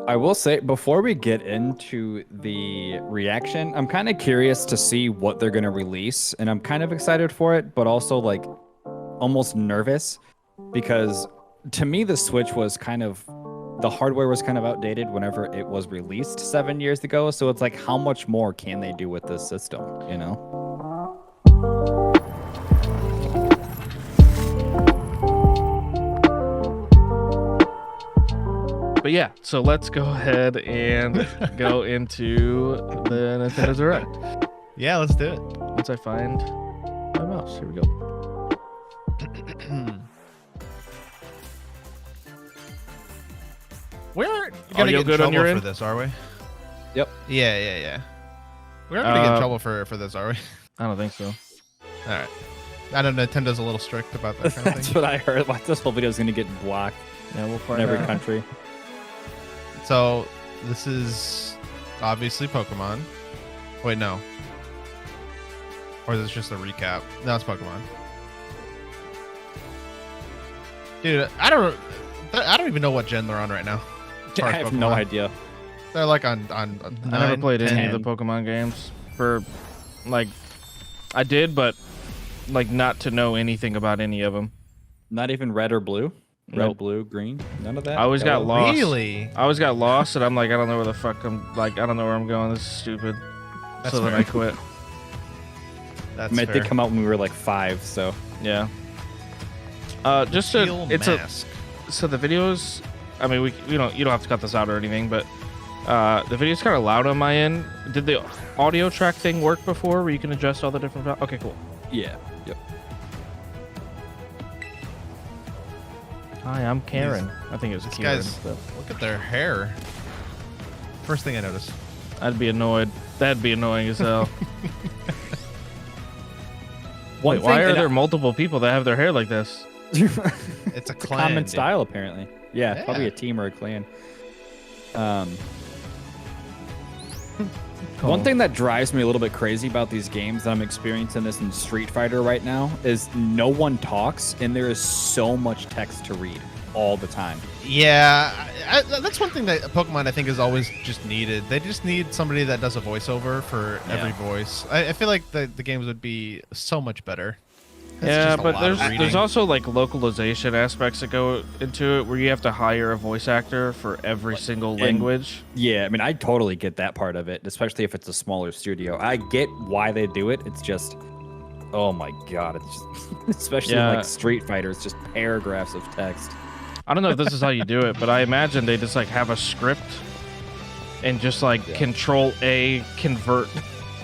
I will say before we get into the reaction, I'm kind of curious to see what they're gonna release, and I'm kind of excited for it, but also like almost nervous because to me the Switch was kind of the hardware was kind of outdated whenever it was released 7 years ago. So it's like, how much more can they do with this system, you know? But yeah, so let's go ahead and go into the Nintendo Direct. Yeah, let's do it. Once I find my mouse, here we go. We aren't Are gonna you get in good on trouble your for end? this, are we? Yep. Yeah. We aren't gonna get in trouble for this, are we? I don't think so. All right. I know Nintendo's a little strict about that kind of That's thing. what I heard. Like, this whole video is gonna get blocked Yeah, we'll in find every out. country. So this is obviously Pokemon. Wait, no. Or is this just a recap? No, it's Pokemon. Dude, I don't even know what gen they're on right now. as far I as have no Pokemon. idea. They're like on I never 9, played any of 10. the Pokemon games. For like, I did, but like not to know anything about any of them. Not even red or blue. Red, Nope. blue, green. None of that. I always got Yellow? lost. Really? I always got lost, and I'm like, I don't know where the fuck I'm. Like, I don't know where I'm going. This is stupid. That's so then fair. I quit. That's I mean, it fair. did come out when we were like 5, so Yeah. Just Steel to it's mask. so the videos. I mean, you don't have to cut this out or anything, but the video's kind of loud on my end. Did the audio track thing work before, where you can adjust all the different? Okay, cool. yeah. Yep. Hi, I'm Karen. I think it was These Karen. guys, but look at their hair. First thing I noticed. I'd be annoyed. That'd be annoying as hell. One Wait, why thing- are and there multiple people that have their hair like this? It's a clan. common dude. style apparently. Yeah, Yeah. probably a team or a clan. One thing that drives me a little bit crazy about these games, that I'm experiencing this in Street Fighter right now, is no one talks and there is so much text to read all the time. Yeah, that's one thing that Pokemon I think is always just needed. They just need somebody that does a voiceover for every voice. I feel like the games would be so much better. It's Yeah, just a but lot of there's reading. also like localization aspects that go into it, where you have to hire a voice actor for every single language. Yeah, I mean, I totally get that part of it, especially if it's a smaller studio. I get why they do it. It's just, oh my god, it's just, especially Yeah. like Street Fighter, it's just paragraphs of text. I don't know if this is how you do it, but I imagine they just like have a script and just like Control A convert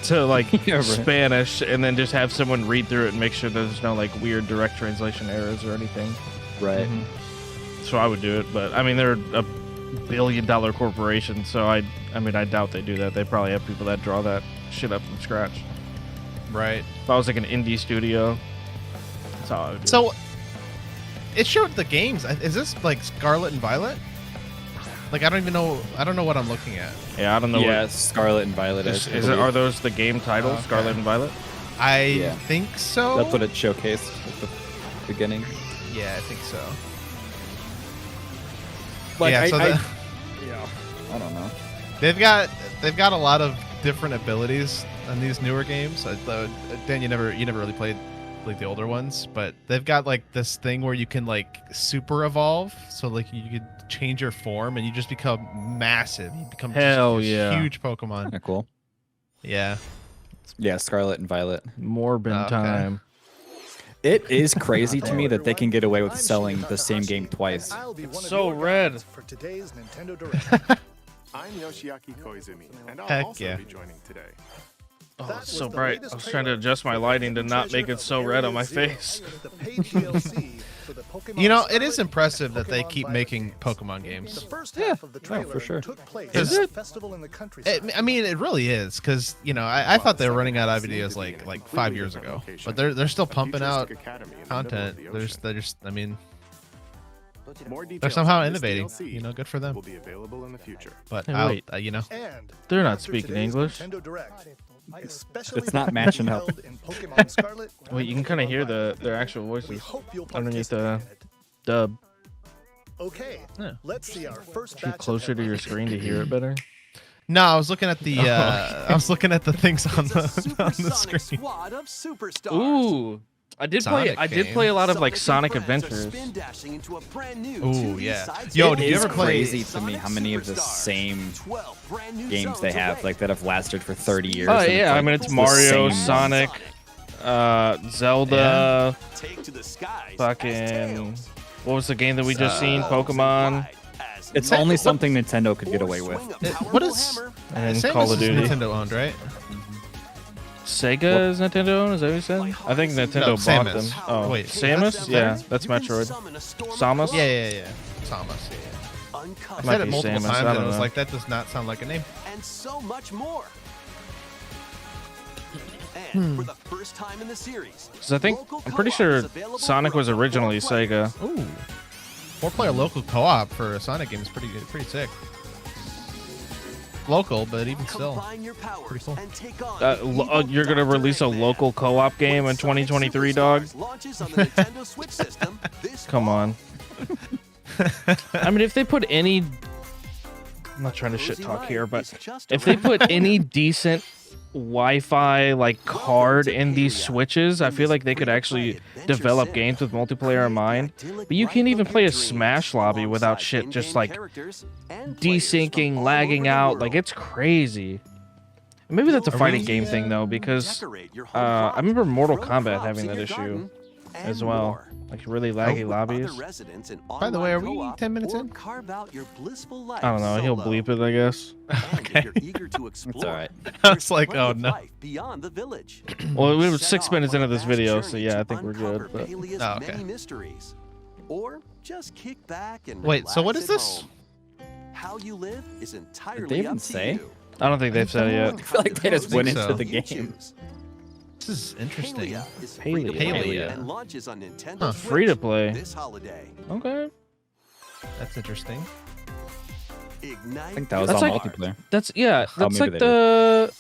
to like Yeah, right. Spanish, and then just have someone read through it and make sure there's no like weird direct translation errors or anything. Right. So I would do it, but I mean they're a billion-dollar corporation, so I mean I doubt they do that. They probably have people that draw that shit up from scratch. right. If I was like an indie studio, that's how I would do it. So it showed the games. Is this like Scarlet and Violet? Like I don't know what I'm looking at. Yeah, I don't know. Yeah, Scarlet and Violet. Is, I is it? believe. Are those the game titles, Okay. Scarlet and Violet? I Yeah. think so. That's what it showcased at the beginning. Yeah, I think so. Like, Yeah, so I don't know. They've got a lot of different abilities on these newer games. Dan, you never really played like the older ones, but they've got like this thing where you can like super evolve. So like you could change your form and you just become massive. You become just Hell this yeah. huge Pokemon. Yeah, cool. Yeah. Yeah, Scarlet and Violet. Morbin Okay. time. It is crazy to me that they can get away with selling the same game twice. So red. For today's Nintendo Direct. I'm Yoshiaki Koizumi, and I'll Heck also yeah. be joining today. Oh, That it's was so the bright. latest I was trying to trailer adjust my for the lighting to hidden not make treasure it of so red Area on my Zero, face. the paid DLC for the Pokemon You know, it Scarlet is impressive and that they Pokemon keep Violet making games. Pokemon The games. first half of the no, trailer for sure. took place Is at it? a festival in the countryside. I mean, it really is because I thought they were running out of ideas like 5 years ago, but they're still pumping out content. I mean, More they're details somehow on this innovating. DLC You know, good for them. will be available in the future. But Hey, I'll, wait. you know, And They're not after speaking today's English. Nintendo Direct, especially It's not for matching events up. held in Pokemon Scarlet Wait, you can and kind of Pokemon hear Violet. their actual We voices hope you'll underneath participate the in it. dub. Okay, Yeah. let's see our first Too batch. closer to your screen to hear it better. No, I was looking at the I was looking at the things on the Supersonic screen. squad of superstars. Ooh, I did Sonic play a lot of like Sonic Sonic and friends are Adventures. spin dashing into a brand new Ooh, 2D yeah. side Yo, scroll did you It's ever play- crazy to me how many of the Superstars. same 12 brand new games they zones have, away. like that have lasted for 30 years. Oh and it's yeah, I like mean it's the Mario, same Sonic, Zelda, Take to the skies fucking. as Tails. What was the game that we just seen? Pokemon, Ride as It's Knuckles. only something Nintendo could get away Or with. swing a What powerful is- hammer and Samus Call of is Duty. Nintendo owned, right? Sega is Nintendo owned? Is that what you said? I think Nintendo No, bought Samus. them. Oh, Wait. Samus? Yeah, that's You can Metroid. summon a storm of Samus? glow. Yeah. Samus. Yeah. Uncover I Might said it be multiple Samus, I times, don't and I was know. like, that does not sound like a name. and so much more. And for the first time in the series, 'Cause I think local I'm pretty co-op sure is available Sonic for was up to originally 4 players. Sega. Ooh. 4-player local co-op for a Sonic game is pretty sick. Local, but even still. Combine your powers Pretty cool. and take on You're gonna release a local co-op game in 2023, dog? Launches on the Nintendo Switch system this Come fall. on. I mean, if they put any, I'm not trying to shit Cozy talk life here, is but just if they around put the any corner. decent Wi-Fi like card in these Switches, I feel like they could actually develop games with multiplayer in mind. But you can't even play a Smash lobby without shit just like desyncing, lagging out. Like it's crazy. Maybe that's a fighting game thing though, because I remember Mortal Kombat having that issue as well. Like really laggy lobbies. By the way, are we 10 minutes in? Carve out your blissful life I don't know. He'll solo. bleep it, I guess. And if you're eager to explore, alright. I there's was like, plenty oh of no. life beyond the village. Well, we were Set 6 off minutes on into a this vast video, so journey yeah, to I think we're good. uncover But Pelea's Oh, okay. many mysteries. Or just kick back and Wait, so what relax is at this? home. How you live is entirely they even up to say? you. I don't think they've said it yet. I feel like they just think went into so. the You game. choose. This is interesting. Palia is free to Palia. play Palia. and launches on Nintendo Huh. Switch Free to play. this holiday. Okay. That's interesting. Ignite I think that was That's on like- multiplayer. That's yeah. Oh, That's maybe like they the.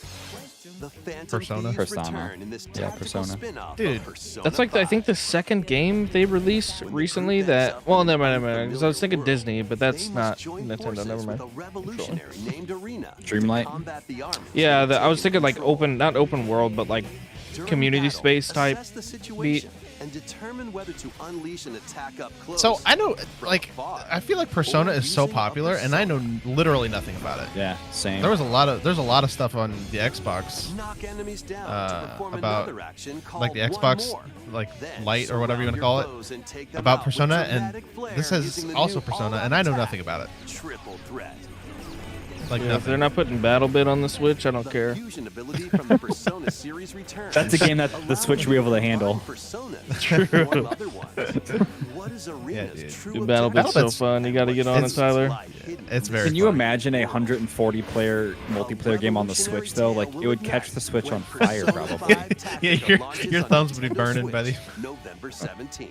the Phantom Persona. Thieves Persona. return in this Yeah, tactical Persona. spin-off Dude, of Persona That's like I think the 5. second game they released recently. That well, never mind. Because I was thinking Disney, but that's They not must join Nintendo. forces Never mind. with a revolutionary named Arena to Dreamlight? combat the armies Yeah, that I was take thinking like control. open, not open world, but like During community battle, space type assess the situation and determine whether to unleash an attack up close. So I know, from like, far, I feel like Persona or is so using a popular, and I know persona. literally nothing about it. Yeah, same. There's a lot of stuff on the Xbox, Knock enemies down to perform about, another action like the called Xbox, One More. like Then Lite or whatever you want to surround call your it, foes and take them about out with Persona, and dramatic flair this has using the also new Persona, all-out and I know attack. nothing about it. Triple threat. Like Yeah, if they're nothing. not putting BattleBit on the Switch, I don't The care. fusion ability from the Persona series returns. That's a game that the Switch will be able to handle. True. What is Arena's dude. true Dude, BattleBit's so BattleBit's- fun. You got to get on it, it's- Tyler. It's very. Can you funny. imagine a 140-player multiplayer game on the Switch though? Like it would catch the Switch on fire probably. Yeah, your thumbs would be burning by the. November 17th.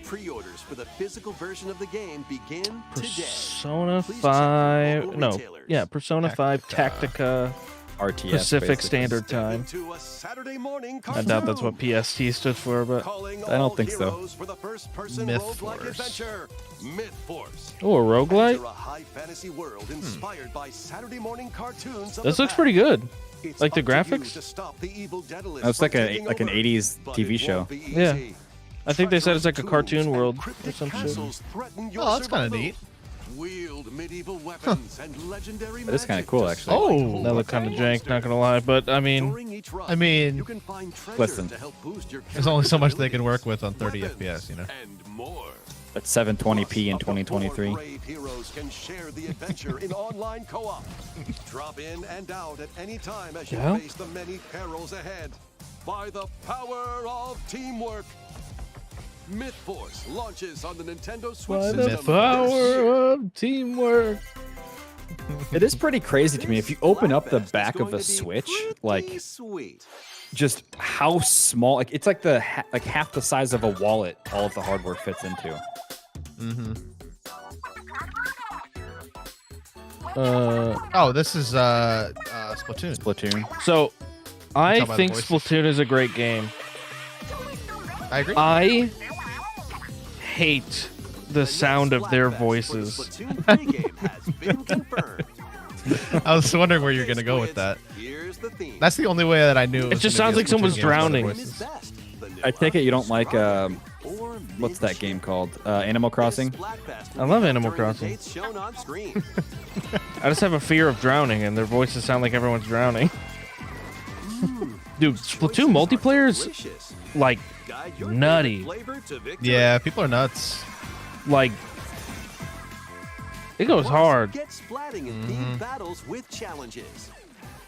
Pre-orders for the physical version of the game begin today. Persona Please check 5. local No. retailers. Yeah, Persona 5 Tactica RTS. Pacific basically. Standard Time. Into a Saturday morning I doubt that's what cartoon. PST stood for, but. Calling I don't all think so. heroes for the first-person Myth roguelike Force. adventure, Myth Force. Oh, a roguelite? Enter a high fantasy world inspired by Saturday morning cartoons. of This the looks pretty past. good. It's Like the up to you graphics? to stop the evil Daedalus That's from like a taking like an over. 80s But TV it show. won't be Yeah. easy. I think they said it's like a Treacherous cartoon tools world and or cryptic some shit. castles threaten your Oh, that's kind of survival. neat. Wield medieval weapons and legendary That is kinda magic cool, to actually. fight Oh, That looked kind of jank, not gonna lie. But I mean, During each run, I mean, you can find treasure listen, to help boost your There's only so much they character's can work with on abilities, 30 FPS, you know. and more. At 720p in Plus, up to 2023. 4 brave heroes can share the adventure in online co-op. Drop in and out at any time as you Yeah. face the many perils ahead. By the power of teamwork, Myth Force launches on the Nintendo Switch by system. the Myth power of teamwork. It is pretty crazy to me. If you open up the back of a Switch, like sweet. just how small, like it's like like half the size of a wallet. All of the hardware fits into. Mm-hmm. Uh, Oh, this is Splatoon. Splatoon. so I Talk about think the voices. Splatoon is a great game. I agree. I hate the sound of their voices. Splatoon pregame has been confirmed. I was wondering where you're gonna go with that. Here's the theme. That's the only way that I knew. It just sounds like someone's drowning. I take it you don't like what's that game called? Animal Crossing? I love Animal Crossing. Shown on screen. I just have a fear of drowning, and their voices sound like everyone's drowning. Dude, Splatoon multiplayer is Delicious. like Guide your nutty. flavor to victory. Yeah, people are nuts. Like it goes hard. Get splatting in themed battles with challenges.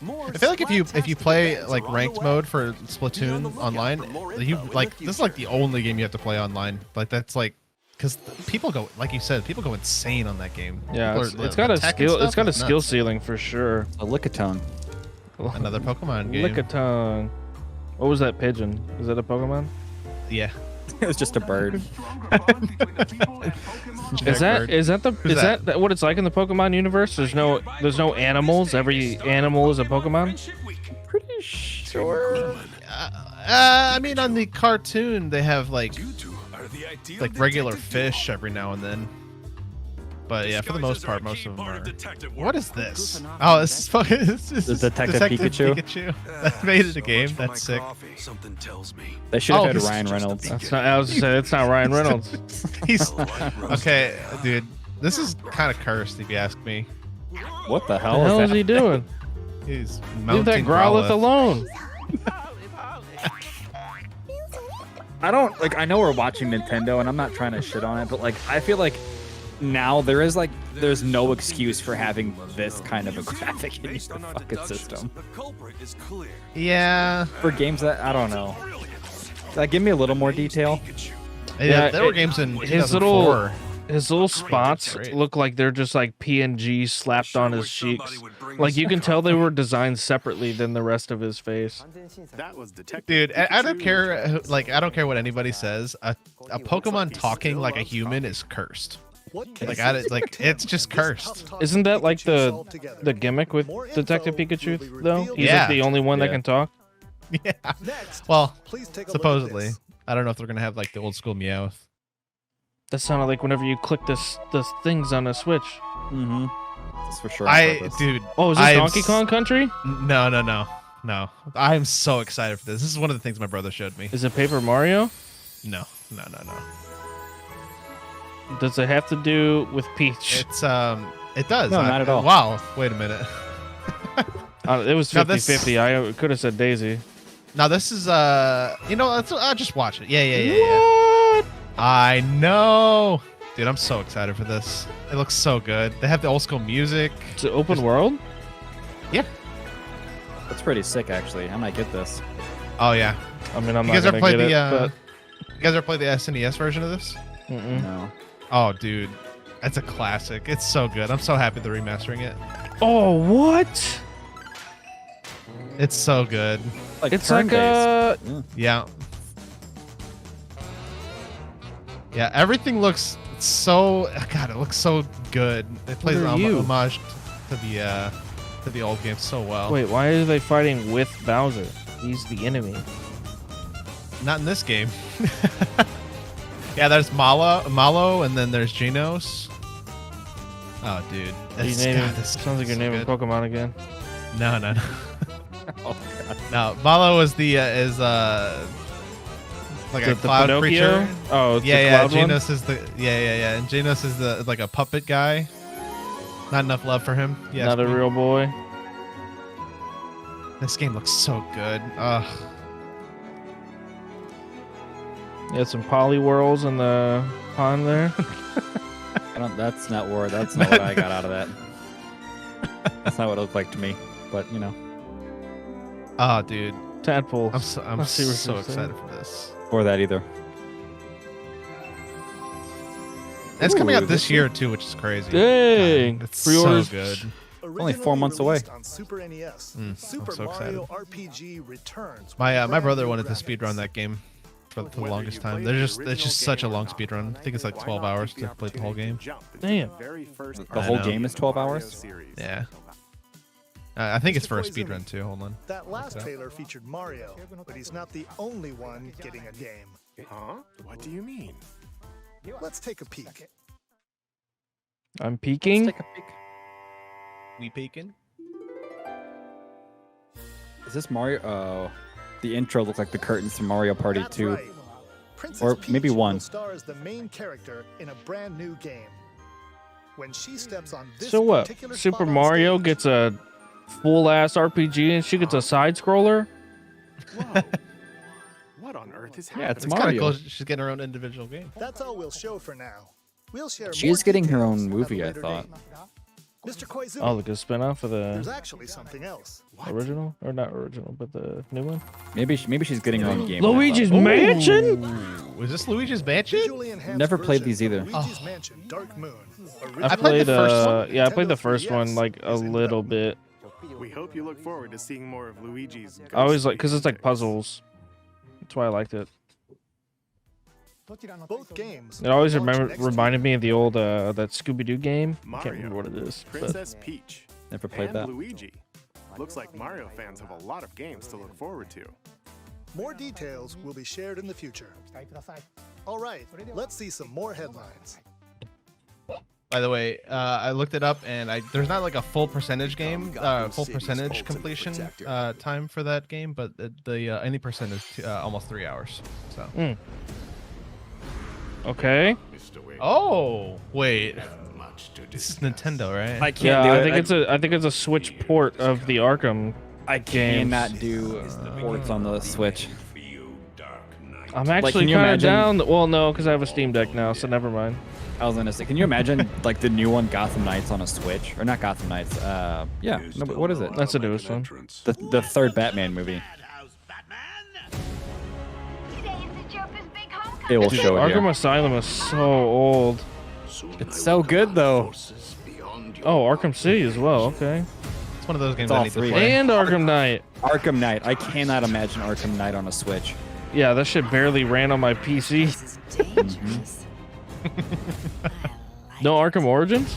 More I feel like if you Splat-tastic play events like are on ranked the mode way. for Be on the Splatoon lookout online, for more you info in like the this is like the future. only game you have to play online. Like that's like because people go like you said, people go insane on that game. Yeah, People it's, are- it's the got a tech and skill. It's stuff got a is skill nuts. ceiling for sure. A Lickitung. Another Pokemon game. Lickitung. What was that pigeon? Is that a Pokemon? Yeah. It was just a bird. Is Generic that bird. is that the Who's is that what it's like in the Pokemon universe? There's no animals. Every animal is a Pokemon. Pretty sure. I mean, on the cartoon they have like regular fish every now and then. But yeah, for the most part, most of them are. What is this? Oh, this is fucking. This is The Detective Pikachu? That made it a game. That's sick. Something tells me. They should have Oh, had he's Ryan Reynolds. That's not. I was gonna say it's not Ryan Reynolds. He's okay, dude. This is kind of cursed, if you ask me. What the What hell, the hell is that? he doing? He's Leave mounting that Growlithe Growlithe. alone. I don't like. I know we're watching Nintendo, and I'm not trying to shit on it, but like, I feel like now there's no excuse for having this kind of a graphic in your fucking system The culprit is clear. Yeah, for games that I don't know. Like, give me a little more detail. yeah. There were it- games in his 2004. His little spots great. look like they're just like PNG slapped on his cheeks. Like you can tell they were designed separately than the rest of his face. That was Detective Dude, I don't Pikachu. care. Like, I don't care what anybody says. A Pokemon talking like a human is cursed. Like, it's just cursed. Isn't that like the gimmick with Detective Pikachu though? He's Yeah. like the only one that Yeah. can talk. Yeah. Next, Well, please take a supposedly. Look at this. I don't know if they're gonna have like the old school Meowth. That sounded like whenever you click the things on a Switch. Mm-hmm. That's for sure. on purpose. Dude. Oh, is this I'm Donkey Kong Country? No. I'm so excited for this. This is one of the things my brother showed me. Is it Paper Mario? No. Does it have to do with Peach? It's it does. No, not at all. Wow. Wait a minute. It was Now this- 50-50. I could have said Daisy. Now this is I'll just watch it. Yeah. I know. Dude, I'm so excited for this. It looks so good. They have the old school music. It's an open world? Yeah. That's pretty sick, actually. I might get this. Oh yeah. I mean, I'm You not guys ever gonna played get the it, you guys ever played the SNES version of this? but mm-mm. No. Oh dude. That's a classic. It's so good. I'm so happy they're remastering it. Oh, what? It's so good. Like It's like turn-based. Yeah. Yeah, everything looks so God, it looks so good. It plays are an you? homage to the old game so well. Wait, why are they fighting with Bowser? He's the enemy. Not in this game. Yeah, there's Malo, and then there's Genos. Oh, dude. This, God, this Sounds like you're so naming good. Pokemon again. No. Oh, God. No, Malo is the like a cloud Pinocchio? creature. Oh, it's the Yeah. cloud one? Genos is the yeah. And Genos is the like a puppet guy. Not enough love for him. Yeah. Not a real boy. This game looks so good. Ugh. You had some Poliwhirls in the pond there. That's not what I got out of that. That's not what it looked like to me. But you know, Oh, dude. Tadpole. I'm I see what so you're saying. excited for this. or that either. It's coming Ooh, out this this year too, which is crazy. Dang. God, it's Pre-orders. so good. Only 4 months away. Released on Super NES, I'm Super so Mario RPG returns. with My brand brother new wanted to graphics. speedrun that game for the longest time. It's just such a long speedrun. I think it's like 12 hours to play the whole game. Damn. The I whole know. game is 12 hours. Yeah. I think it's for a Poison. speedrun too. Hold on. That last up. trailer featured Mario, but he's not the only one getting a game. Huh? What do you mean? Let's take a peek. I'm Let's peeking. take a peek. We peeking. Is this Mario? Oh, the intro looked like the curtains from Mario Party That's 2. right. Princess Or Peach maybe one. will star as the main character in a brand new game. When she steps on this So what? particular Super spot on Mario stage, gets a full ass RPG and she gets a side scroller. Whoa. What on earth is happening? Yeah, it's It's kind of Mario. cool. She's getting her own individual game. That's all we'll show for now. We'll share She more is getting her details own at a movie, I later thought. date. Mr. Koizumi, Oh, like a spin-off of there's the actually something else. original, or not original, but the new one. Maybe she's getting her own game. I Luigi's thought. Mansion. Was this Luigi's Mansion? Visually enhanced Never played version these either. of Luigi's Mansion Dark Moon. I played played the first one. yeah, I played the Nintendo first one 3DS like a is in little development. bit. We hope you look forward to seeing more of Luigi's. I always like ghostly because it's like antics. puzzles. That's why I liked it. Both games. It always will launch next reminded me of the old that Scooby Doo game. I can't Mario, remember what it is. But Princess Peach, Never played and that. Luigi. Looks like Mario fans have a lot of games to look forward to. More details will be shared in the future. All right, let's see some more headlines. By the way, I looked it up, and there's not like a full percentage game, full percentage completion time for that game, but the any percent is almost 3 hours. So. okay. Oh wait, this is Nintendo, right? I can't Yeah, do I it. think it's a Switch port of the Arkham. I games. cannot do ports on the Switch. I'm actually can you kind of imagine- down. Well, no, because I have a Steam Deck now, so never mind. I was gonna say, can you imagine like the new one, Gotham Knights, on a Switch? Or not Gotham Knights? Yeah. No, but what is it? That's the newest one. The third Batman movie. It will Dude, show it Arkham here. Asylum is so old. It's so good though. Oh, Arkham City as well. Okay. It's one of those games all I need to three. play. And Arkham Knight. Arkham Knight. I cannot imagine Arkham Knight on a Switch. Yeah, that shit barely ran on my PC. No Arkham Origins?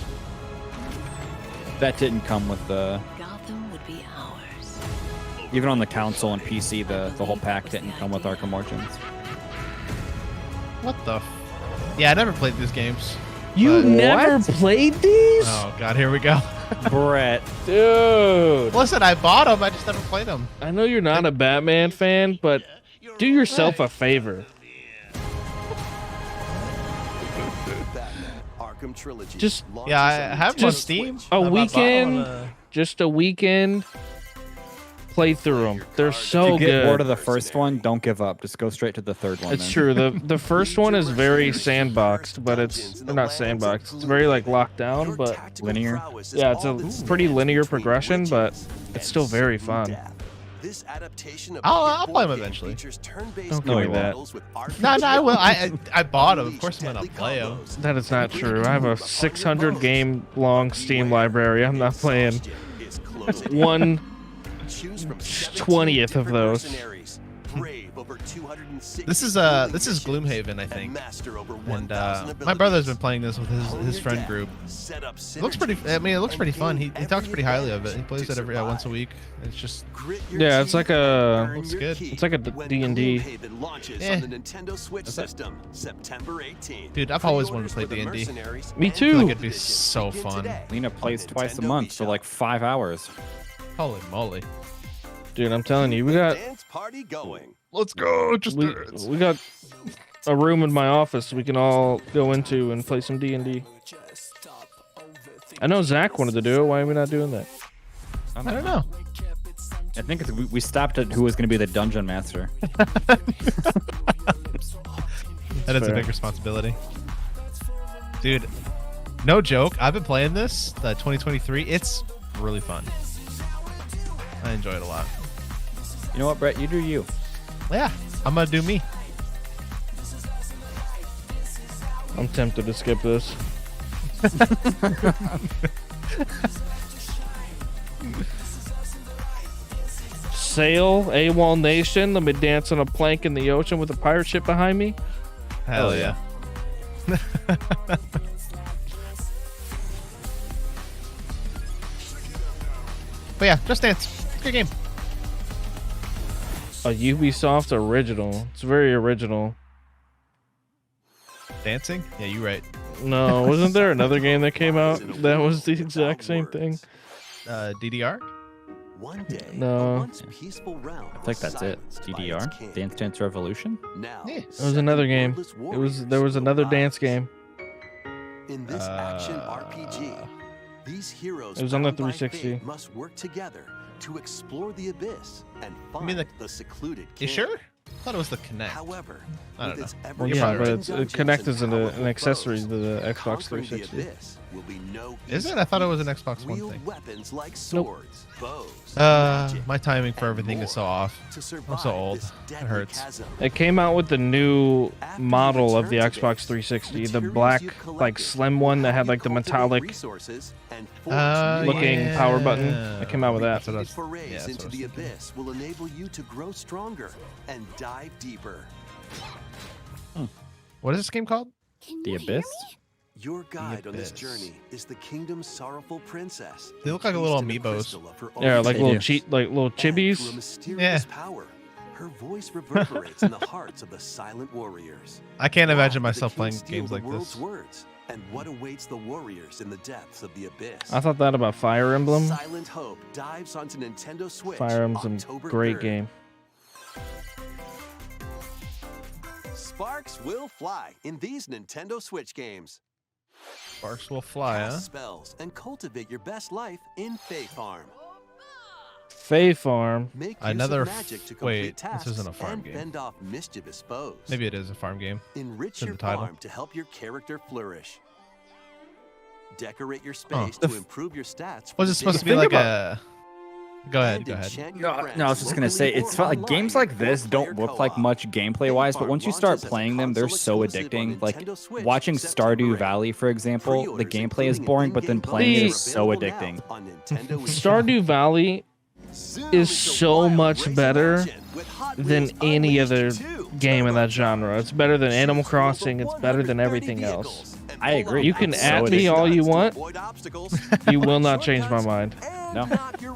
That didn't come with the. Gotham would be ours. Even on the console and PC, the whole pack didn't come with Arkham Origins. What the? Yeah, I never played these games. You But- never played these? Oh god, here we go. Brett. Dude. Listen, I bought them. I just never played them. I know you're not a Batman fan, but do yourself a favor. Batman Arkham Trilogy. Just- launches Yeah, I on have them on Just Steam. a I bought them on weekend. the- Just a weekend. Play through them. They're If so you get bored good. of the first one, don't give up. Just go straight to the third one. It's then. true. The first one is very sandboxed, but it's not sandboxed. It's very like locked down, but Linear? yeah, it's a pretty linear progression, but it's still very fun. This adaptation of I'll the play 'em board game eventually. features turn-based Don't give me game that. models with No, RPG I will. I and bought them. Of unleash course, I'm gonna deadly play them. combos. That is not true. I have a 600 game long Steam library. I'm not playing Is closing in. one Choose from 20th of 17 those. different mercenaries. Brave over 260 This is Gloomhaven, I and think. master over And 1,000 my brother's been abilities. playing this with Hone his your friend deck, group. set up It looks pretty. I mean, it looks synergy, pretty fun. and He gain talks pretty highly of it. every He plays it advantage every to once a survive. week. It's just Grit your Yeah, it's teeth, like a earn looks your good. keep It's like a when D&D. Gloomhaven launches Eh. on the Nintendo Switch system September 18th. Dude, I've always wanted to play Pre-orders for the D&D. Mercenaries Me and too. I feel like Gold it'd be Edition so begin fun. today Lena on plays the twice a Nintendo month for eShop. like 5 hours. Holy moly! Dude, I'm telling you, we got Dance party going. Let's go. Just we got a room in my office we can all go into and play some D&D. I know Zach wanted to do it. Why are we not doing that? I don't know. I think we stopped at who was going to be the dungeon master. That is a fair. big responsibility, dude. No joke. I've been playing this 2023. It's really fun. I enjoy it a lot. You know what, Brett? You do you. Yeah, I'm gonna do me. I'm tempted to skip this. Sail, AWOL Nation. Let me dance on a plank in the ocean with a pirate ship behind me. Hell yeah. But yeah, Just Dance. It's a good game. A Ubisoft original. It's very original. Dancing? Yeah, you're right. No, wasn't there another game that came out that was the exact same thing? DDR. One day, No. a once peaceful realm I think that's it. silenced by its DDR, king. Dance Dance Revolution. Now, Yeah. It It was another game. There was another dance game. In this action RPG, these heroes It was on the bound by 360. fate must work together to explore the abyss and find mean the secluded You king. sure? I thought it was the Kinect. However, I don't with its know. ever Well, You're yeah, probably but right. it's, Kinect is an accessory to the Xbox 360. Is it? I thought it was an Xbox One thing. Weapons like Nope. swords, bows, magic, My timing for and everything more is so off. to I'm survive so old. this It deadly hurts. chasm. It came out with the new After you model of the return to Xbox base, 360, the materials black, you've like collected slim one that will had help like the you cultivate metallic resources and forge new looking power button. It came out with that. That's what I Repeated was- forays yeah, that's into what I the was thinking. abyss will enable you to grow stronger and dive deeper. What is this game called? The Abyss. Your guide on this Abyss. journey is the kingdom's sorrowful princess. They look like little encased in a amiibos. crystal of her Yeah, own like They little do. little And through a chibis. mysterious power, her voice reverberates in the hearts of the silent warriors. I can't imagine How will the myself king playing steal games the like world's this. words, and what awaits the warriors in the depths of the abyss? I thought that about Fire Emblem. Silent Hope dives onto Nintendo Switch. Fire Emblem's a October great 3rd. game. Sparks will fly in these Nintendo Switch games. Sparks will fly, Cast huh? spells and cultivate your best life in Fae Farm. Fae Farm. Make Another use of f- magic to complete wait, this tasks isn't a farm and game. fend off mischievous foes. Maybe it is a farm game. Enrich in your the title. farm to help your character flourish. Decorate your space The to f- improve your stats. Was it supposed to be like a? Go ahead. Go ahead. No, I was just gonna say it's fun. Like games like this don't look like much gameplay-wise, but once you start playing them, they're so addicting. Like watching Stardew Valley, for example, the gameplay is boring, but then playing it is so addicting. Stardew Valley is so much better than any other game in that genre. It's better than Animal Crossing. It's better than everything else. I agree. You can It's at so me addicting. all you want. You will not change my mind. No,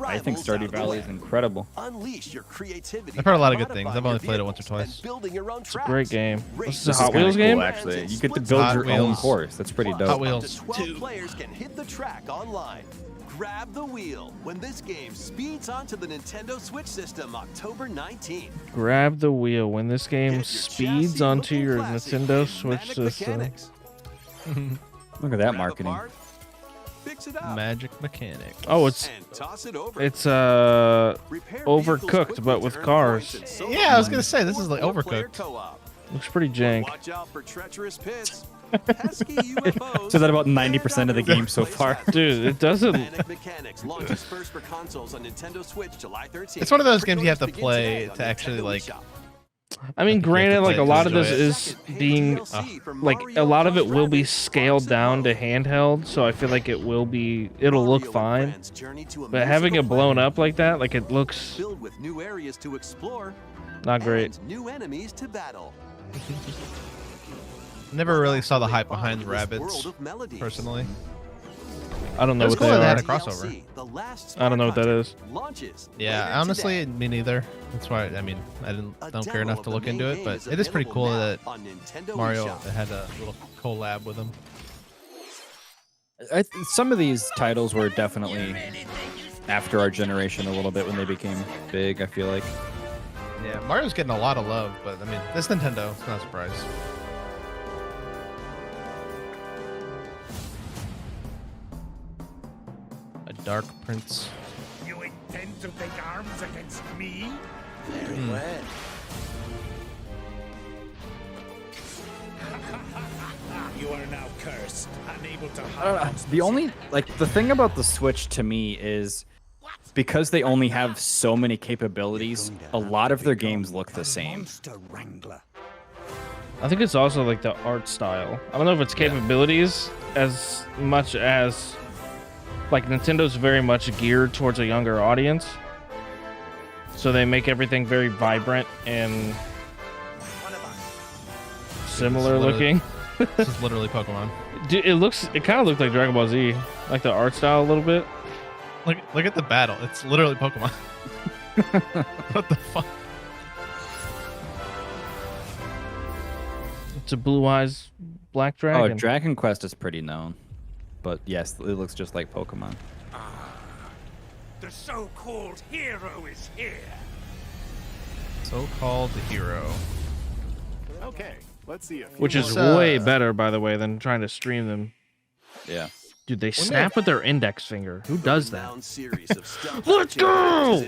I think Stardew Valley is incredible. Unleash your creativity. I've heard a lot of good by things. modifying I've only your played it once or vehicles and twice. building your own tracks. Great game. Race This is a This Hot is kinda Wheels cool, game? actually. You get to build Hot your own Wheels. course. That's pretty dope. Hot Wheels. 12 players can hit the track online. Grab the wheel when this game speeds onto the Nintendo Switch system October 19th. Grab the wheel when this game Get your speeds chassis onto looking your classy Nintendo in Switch Manic system. Mechanics. Look at that Grab a marketing. part, fix it up, Magic mechanic. Oh, it's and toss it over. it's Repair vehicles overcooked, quickly but with to earn cars. points and solo Yeah, I was queue gonna say this is like or four-player overcooked. co-op. looks pretty jank. Watch out for treacherous pits. Pesky UFOs. So that about 90% and of the other game so misplaced far. hazards. Dude, it doesn't. Manic Mechanics launches first for consoles on Nintendo Switch July 13th. It's one of those games you have to Pre-orders begin play today on to actually, Nintendo like, eShop. I mean, I think you have to granted, like play a it to lot of this enjoy it. is Second, being DLC for like Mario a lot of it plus will be Rabbids scaled Sparks down and to Hope. handheld, so I feel like it'll Mario look and fine. friends journey to a But having it musical blown planet up like that, like it looks filled with new areas to explore not great. and new enemies to battle. Never really saw the hype Find behind this Rabbids, world of melodies. personally. I don't know It's what cool they that they are. had a crossover. DLC, The Last I don't know what that Spark is. Hunter, launches Yeah, later honestly, today. me neither. That's why I mean I A don't care demo enough of to the look main into it, game but is it is pretty available cool now that on Nintendo Mario eShop. had a little collab with him. Some of these titles were definitely after our generation a little bit when they became big, I feel like. Yeah, Mario's getting a lot of love, but I mean, this Nintendo, it's not a surprise. A Dark Prince. You intend to take arms against me? Very well. You are now cursed, unable to I don't know. The only the thing about the Switch to me is because they only have so many capabilities, a lot of their games look the same. Monster Wrangler. I think it's also like the art style. I don't know if it's capabilities as much as like Nintendo's very much geared towards a younger audience. So they make everything very vibrant and similar looking. This is literally Pokemon. Dude, it kind of looked like Dragon Ball Z, like the art style a little bit. Look at the battle. It's literally Pokemon. What the fuck? It's a Blue Eyes Black Oh, Dragon. Dragon Quest is pretty known, but yes, it looks just like Pokemon. The so-called hero is here. So-called hero. Okay, let's see if Which is Let's, way better, by the way, than trying to stream them. Yeah. Dude, they snap with their index finger. Who does that? Let's Let's go!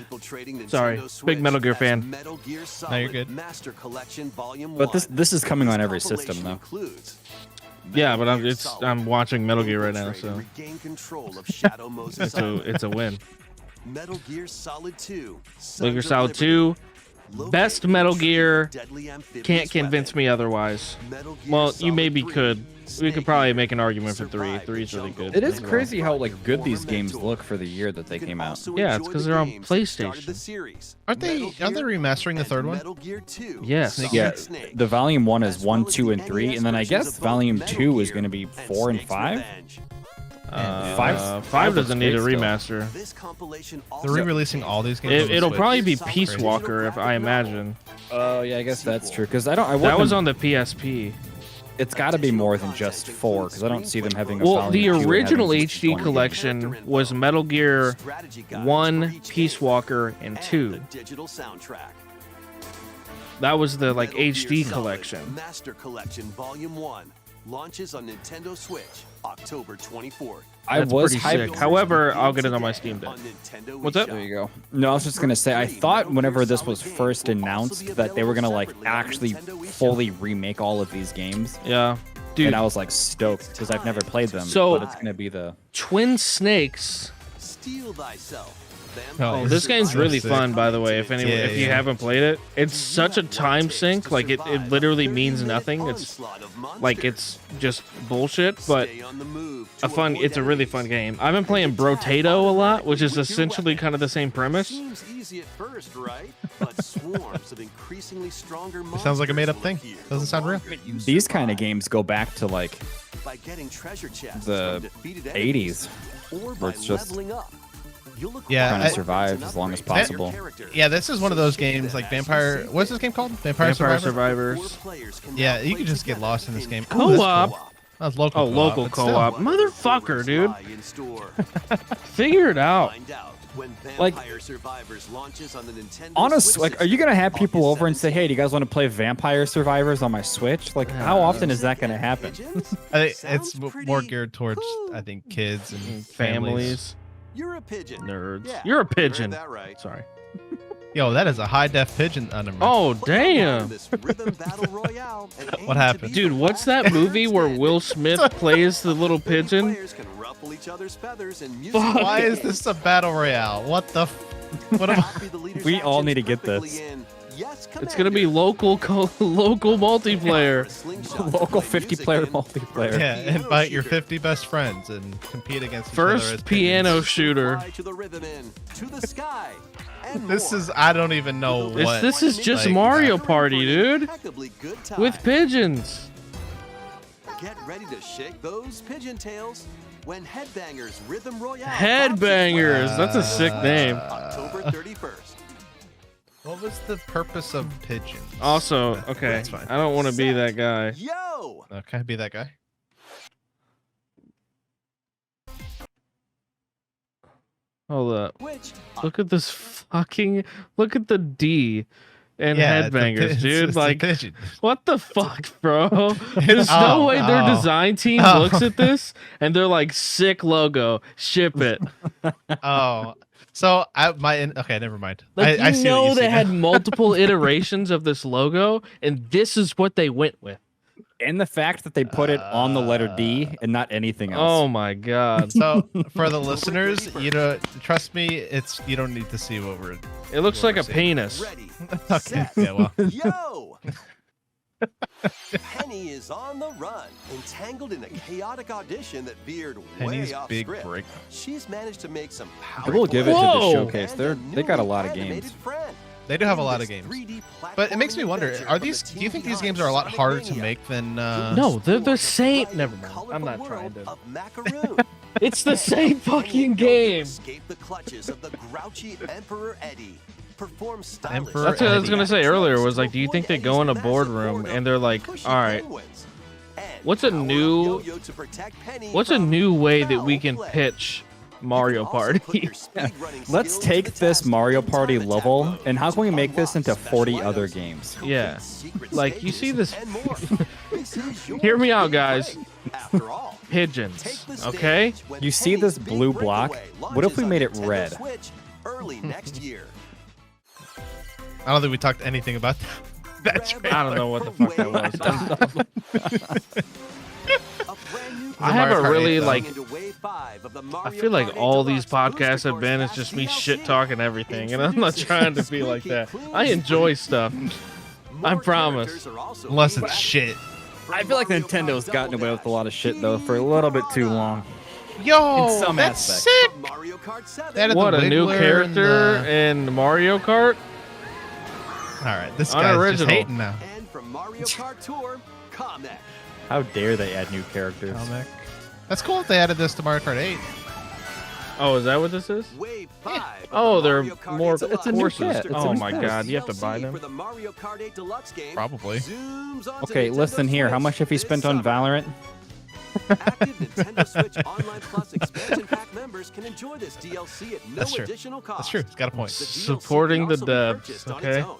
Sorry, big Metal Gear fan. Metal Gear Solid No, you're good. Master Collection Volume But 1. this is coming on every system though. Includes Yeah, but I'm watching Metal Gear right now, so regain control of Shadow Moses it's a win. Metal Gear Solid 2. Metal Gear Solid 2, best Metal Gear. Can't convince me otherwise. Well, you maybe could. We could probably make an argument for 3. 3 is really good. It is as well. crazy how like good these games look for the year that they came out. Yeah, it's 'cause they're on PlayStation. Aren't they remastering the third one? Metal Gear 2. Yes. Yeah, the volume 1 is 1, 2, and 3, and then I guess volume 2 is going to be 4 and 5. Five doesn't need a great still. remaster. This compilation They're re-releasing all these games. on the It'll Switch. probably be Crazy. Peace Walker, if I imagine. Oh yeah, I guess that's true. Because I That was wouldn't- on the PSP. It's got to be more than just 4, because I don't see them having a Well, volume the 2 and having original just HD 1 game. collection was Metal Gear 1, Peace Walker, and 2. Digital soundtrack. That was the like Metal Gear HD Solid collection. Master Collection Volume 1 launches on Nintendo Switch October 24th. I That's was pretty hyped. sick. However, I'll get it on my Steam Deck. On Nintendo What's up? There you go. No, I was just gonna say I thought whenever this was first announced that they were gonna like actually fully remake all of these games, Yeah, dude. and I was like stoked because I've never played them. So- but it's gonna be the Twin Snakes. Steal thyself. Oh, This game's really sick. fun, by the way. If anyone, Yeah, if you yeah. haven't played it, it's such a time sink. Like it literally means nothing. It's like it's just bullshit, but it's a really fun game. I've been playing Brotato a lot, which is essentially kind of the same premise. Seems easy at first, right? But swarms of increasingly stronger monsters Sounds like a made-up thing. will appear. Doesn't sound real. these kind of games go back to like By getting treasure chests the from defeated 80s. or where by it's just leveling up. You'll Yeah, trying I- to survive as long as possible. Yeah, this is one of those games like Vampire. What's this game called? Vampire Vampire Survivor. Survivors. Yeah, you could just get lost in this game. Ooh, that's Co-op. cool. That was local. Oh, local but still. co-op. Motherfucker, dude. Figure it out. Like, honest, like, are you gonna have people over and say, "Hey, do you guys want to play Vampire Survivors on my Switch?" Like, how often is that gonna happen? I think it's more geared towards, I think, kids and families. Families, You're a pigeon. nerds. Yeah, You're a you heard pigeon. that right. Sorry. Yo, that is a high def pigeon underneath. Oh, damn. What happened? Dude, what's that movie where Will Smith plays the little pigeon? Fuck. Why is this a battle royale? What the? What am I? We all need to get this. It's gonna be local local multiplayer. Local 50-player multiplayer. Yeah, invite your 50 best friends and compete against each other as First piano pigeons. shooter. This is, I don't even know what. This is just like, Mario Party, dude. With pigeons. Get ready to shake those pigeon tails when Headbangers Rhythm Royale Headbangers. That's a sick name. October 31st. What was the purpose of pigeons? Also, okay, That's fine. I don't want to be that guy. Yo! Can I be that guy? Hold up. Which Look at this fucking. Look at the D and Yeah, it's a Headbangers, it's dude. a Like, pigeon. what the fuck, bro? There's no way their design team looks at this and they're like, sick logo, ship it. Oh, so okay, never mind. Like, I you see know what you they see had now. multiple iterations of this logo, and this is what they went with. And the fact that they put it on the letter D and not anything else. Oh my god. So for the listeners, trust me, you don't need to see what we're. It looks like a see. penis. ready, Okay, set, yeah, well, yo! Penny is on the run, entangled in a chaotic audition that veered Penny's way off big script. break. She's managed to make some I powerful will give it to Whoa! the showcase. and They got a newly lot of animated games. friend. They do have a In lot of this games. 3D But it makes me platforming wonder: adventure are from these? the Do you think team these games behind are a lot Sonic harder to Mania? make than? No, they're the same. Bright Never and mind. I'm colorful not trying world to. of Macaroon. It's the same fucking game. Escape the clutches of the grouchy Emperor Eddie. perform Emperor That's what I was Eddie. gonna say earlier. Was like, do you think they go in a boardroom and they're like, all right, what's a new way that we can pitch Mario Party? Let's take this Mario Party level and how can we make this into 40 other games? Yeah, like you see this. Hear me out, guys. Pigeons, okay? You see this blue block? What if we made it red? Early next year. I don't think we talked anything about that. I don't know what the fuck that was. I haven't Mario Kart really 8, though. like. I feel like all these podcasts have been is just me shit talking everything, and I'm not trying to be like that. I enjoy stuff. I promise. Unless it's shit. I feel like Nintendo's gotten away with a lot of shit though for a little bit too long. Yo, In some that's aspects. sick. Mario Kart 7. They added What, the a new Wiggler and character the- in Mario Kart? All right, this guy's just Unoriginal. hating now. And from Mario Kart Tour, Kamek. How dare they add new characters? Kamek. That's cool if they added this to Mario Kart 8. Oh, is that what this is? Wave 5. Oh, they're Mario Kart more 8 Deluxe. It's a new courses. kit. It's a Oh new my kit. god, you have to buy DLC them. for the Mario Kart 8 Deluxe game Probably. zooms onto Okay, Nintendo listen here. How Switch much have you this spent on summer. Valorant? Active Nintendo Switch Online Plus expansion pack members can enjoy this DLC at no That's true. additional cost. That's true. It's got a point. The DLC Supporting can the also be devs, purchased on okay? its own.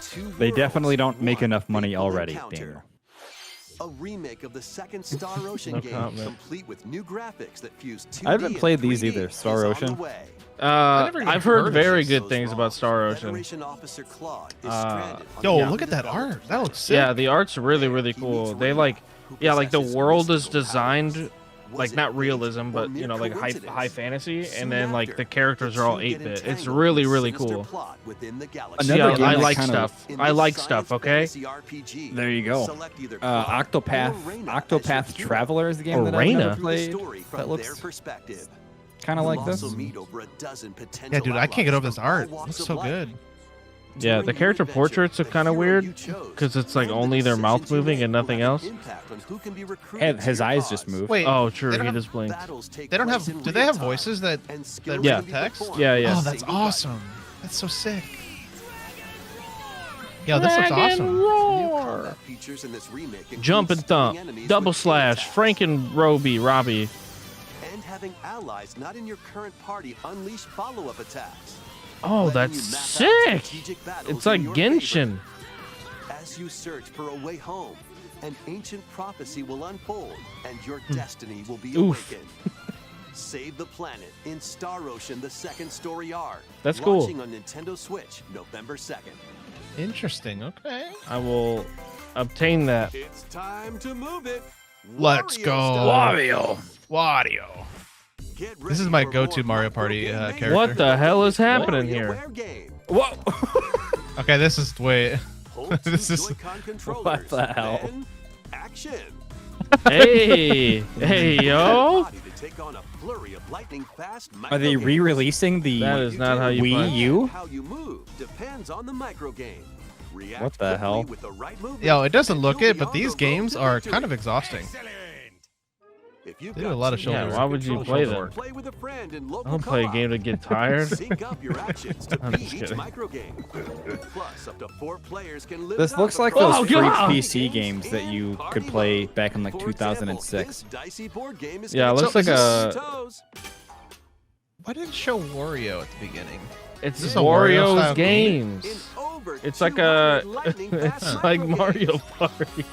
Two They definitely worlds, don't make one enough money fateful already, encounter. Daniel. A remake of the second Star Ocean No game, comment. complete with new graphics that fuse 2D I haven't and played these 3D, either, Star is on Ocean. the way. never even I've heard heard of very Just good so things small, about Star Ocean. Federation Officer Claude is Uh, stranded on Yo, the look at that development art. That looks sick. Yeah, the art's really, really cool. They like, yeah, like the world is designed like not realism, but you know, like high fantasy, and then like the characters are all 8-bit. It's really, really cool. Another Yeah, game I that like kinda- stuff. I like stuff. Okay. There you go. Octopath Traveler is the game that I've Arena? never played. That looks kind of like this. Yeah, dude, I can't get over this art. It looks so good. Yeah, the character portraits are kind of weird because it's like only their mouth moving and nothing else. His eyes just move. Wait, Oh, true. They He don't just blinked. they don't have. Do they have voices that Yeah. read the text? Yeah, yeah. Oh, that's awesome. That's so sick. Yo, this looks awesome. Roar. Jump and thump, double slash, Frank and Robbie. And having allies not in your current party unleash follow-up attacks. Oh, Letting that's you map out sick. strategic battles It's like in your Genshin. favor. As you search for a way home, an ancient prophecy will unfold, and your destiny will be Oof. awakened. Save the planet in Star Ocean: The Second Story R. That's cool. Launching on Nintendo Switch November 2nd. Interesting. Okay. I will obtain that. It's time to move it. Let's Wario go. style. Wario. Get This is ready my for go-to more Mario Party game character. What the hell is happening here? WarioWare game. Whoa! Okay, this is wait. Hold This two is- Joy-Con controllers. What the hell? Then action. Hey, hey, yo. Body to take on a flurry of lightning-fast Are they micro games. re-releasing the That is not how you Wii play. U? How you move depends on the micro game. React What the quickly hell? with the right movement, Yo, it doesn't and look you'll it, be but on these the road games to are victory. kind of exhausting. If you've They do got a lot of teamwork, shoulder Yeah, why would you control play work, them? Play with a friend in I local don't play a co-op. game to get tired. Sync up your actions to I'm beat just each kidding. micro game. Plus, up to 4 players can live This it up looks like across those Oh, free God! PC games that you could Party play mode. back in like For example, 2006. this dicey board game is Yeah, it gonna looks tip like your a. toes. Why didn't it show Wario at the beginning? It's this a Wario Wario's style games. In over It's like a. 200 lightning-fast It's like micro Mario games. Party.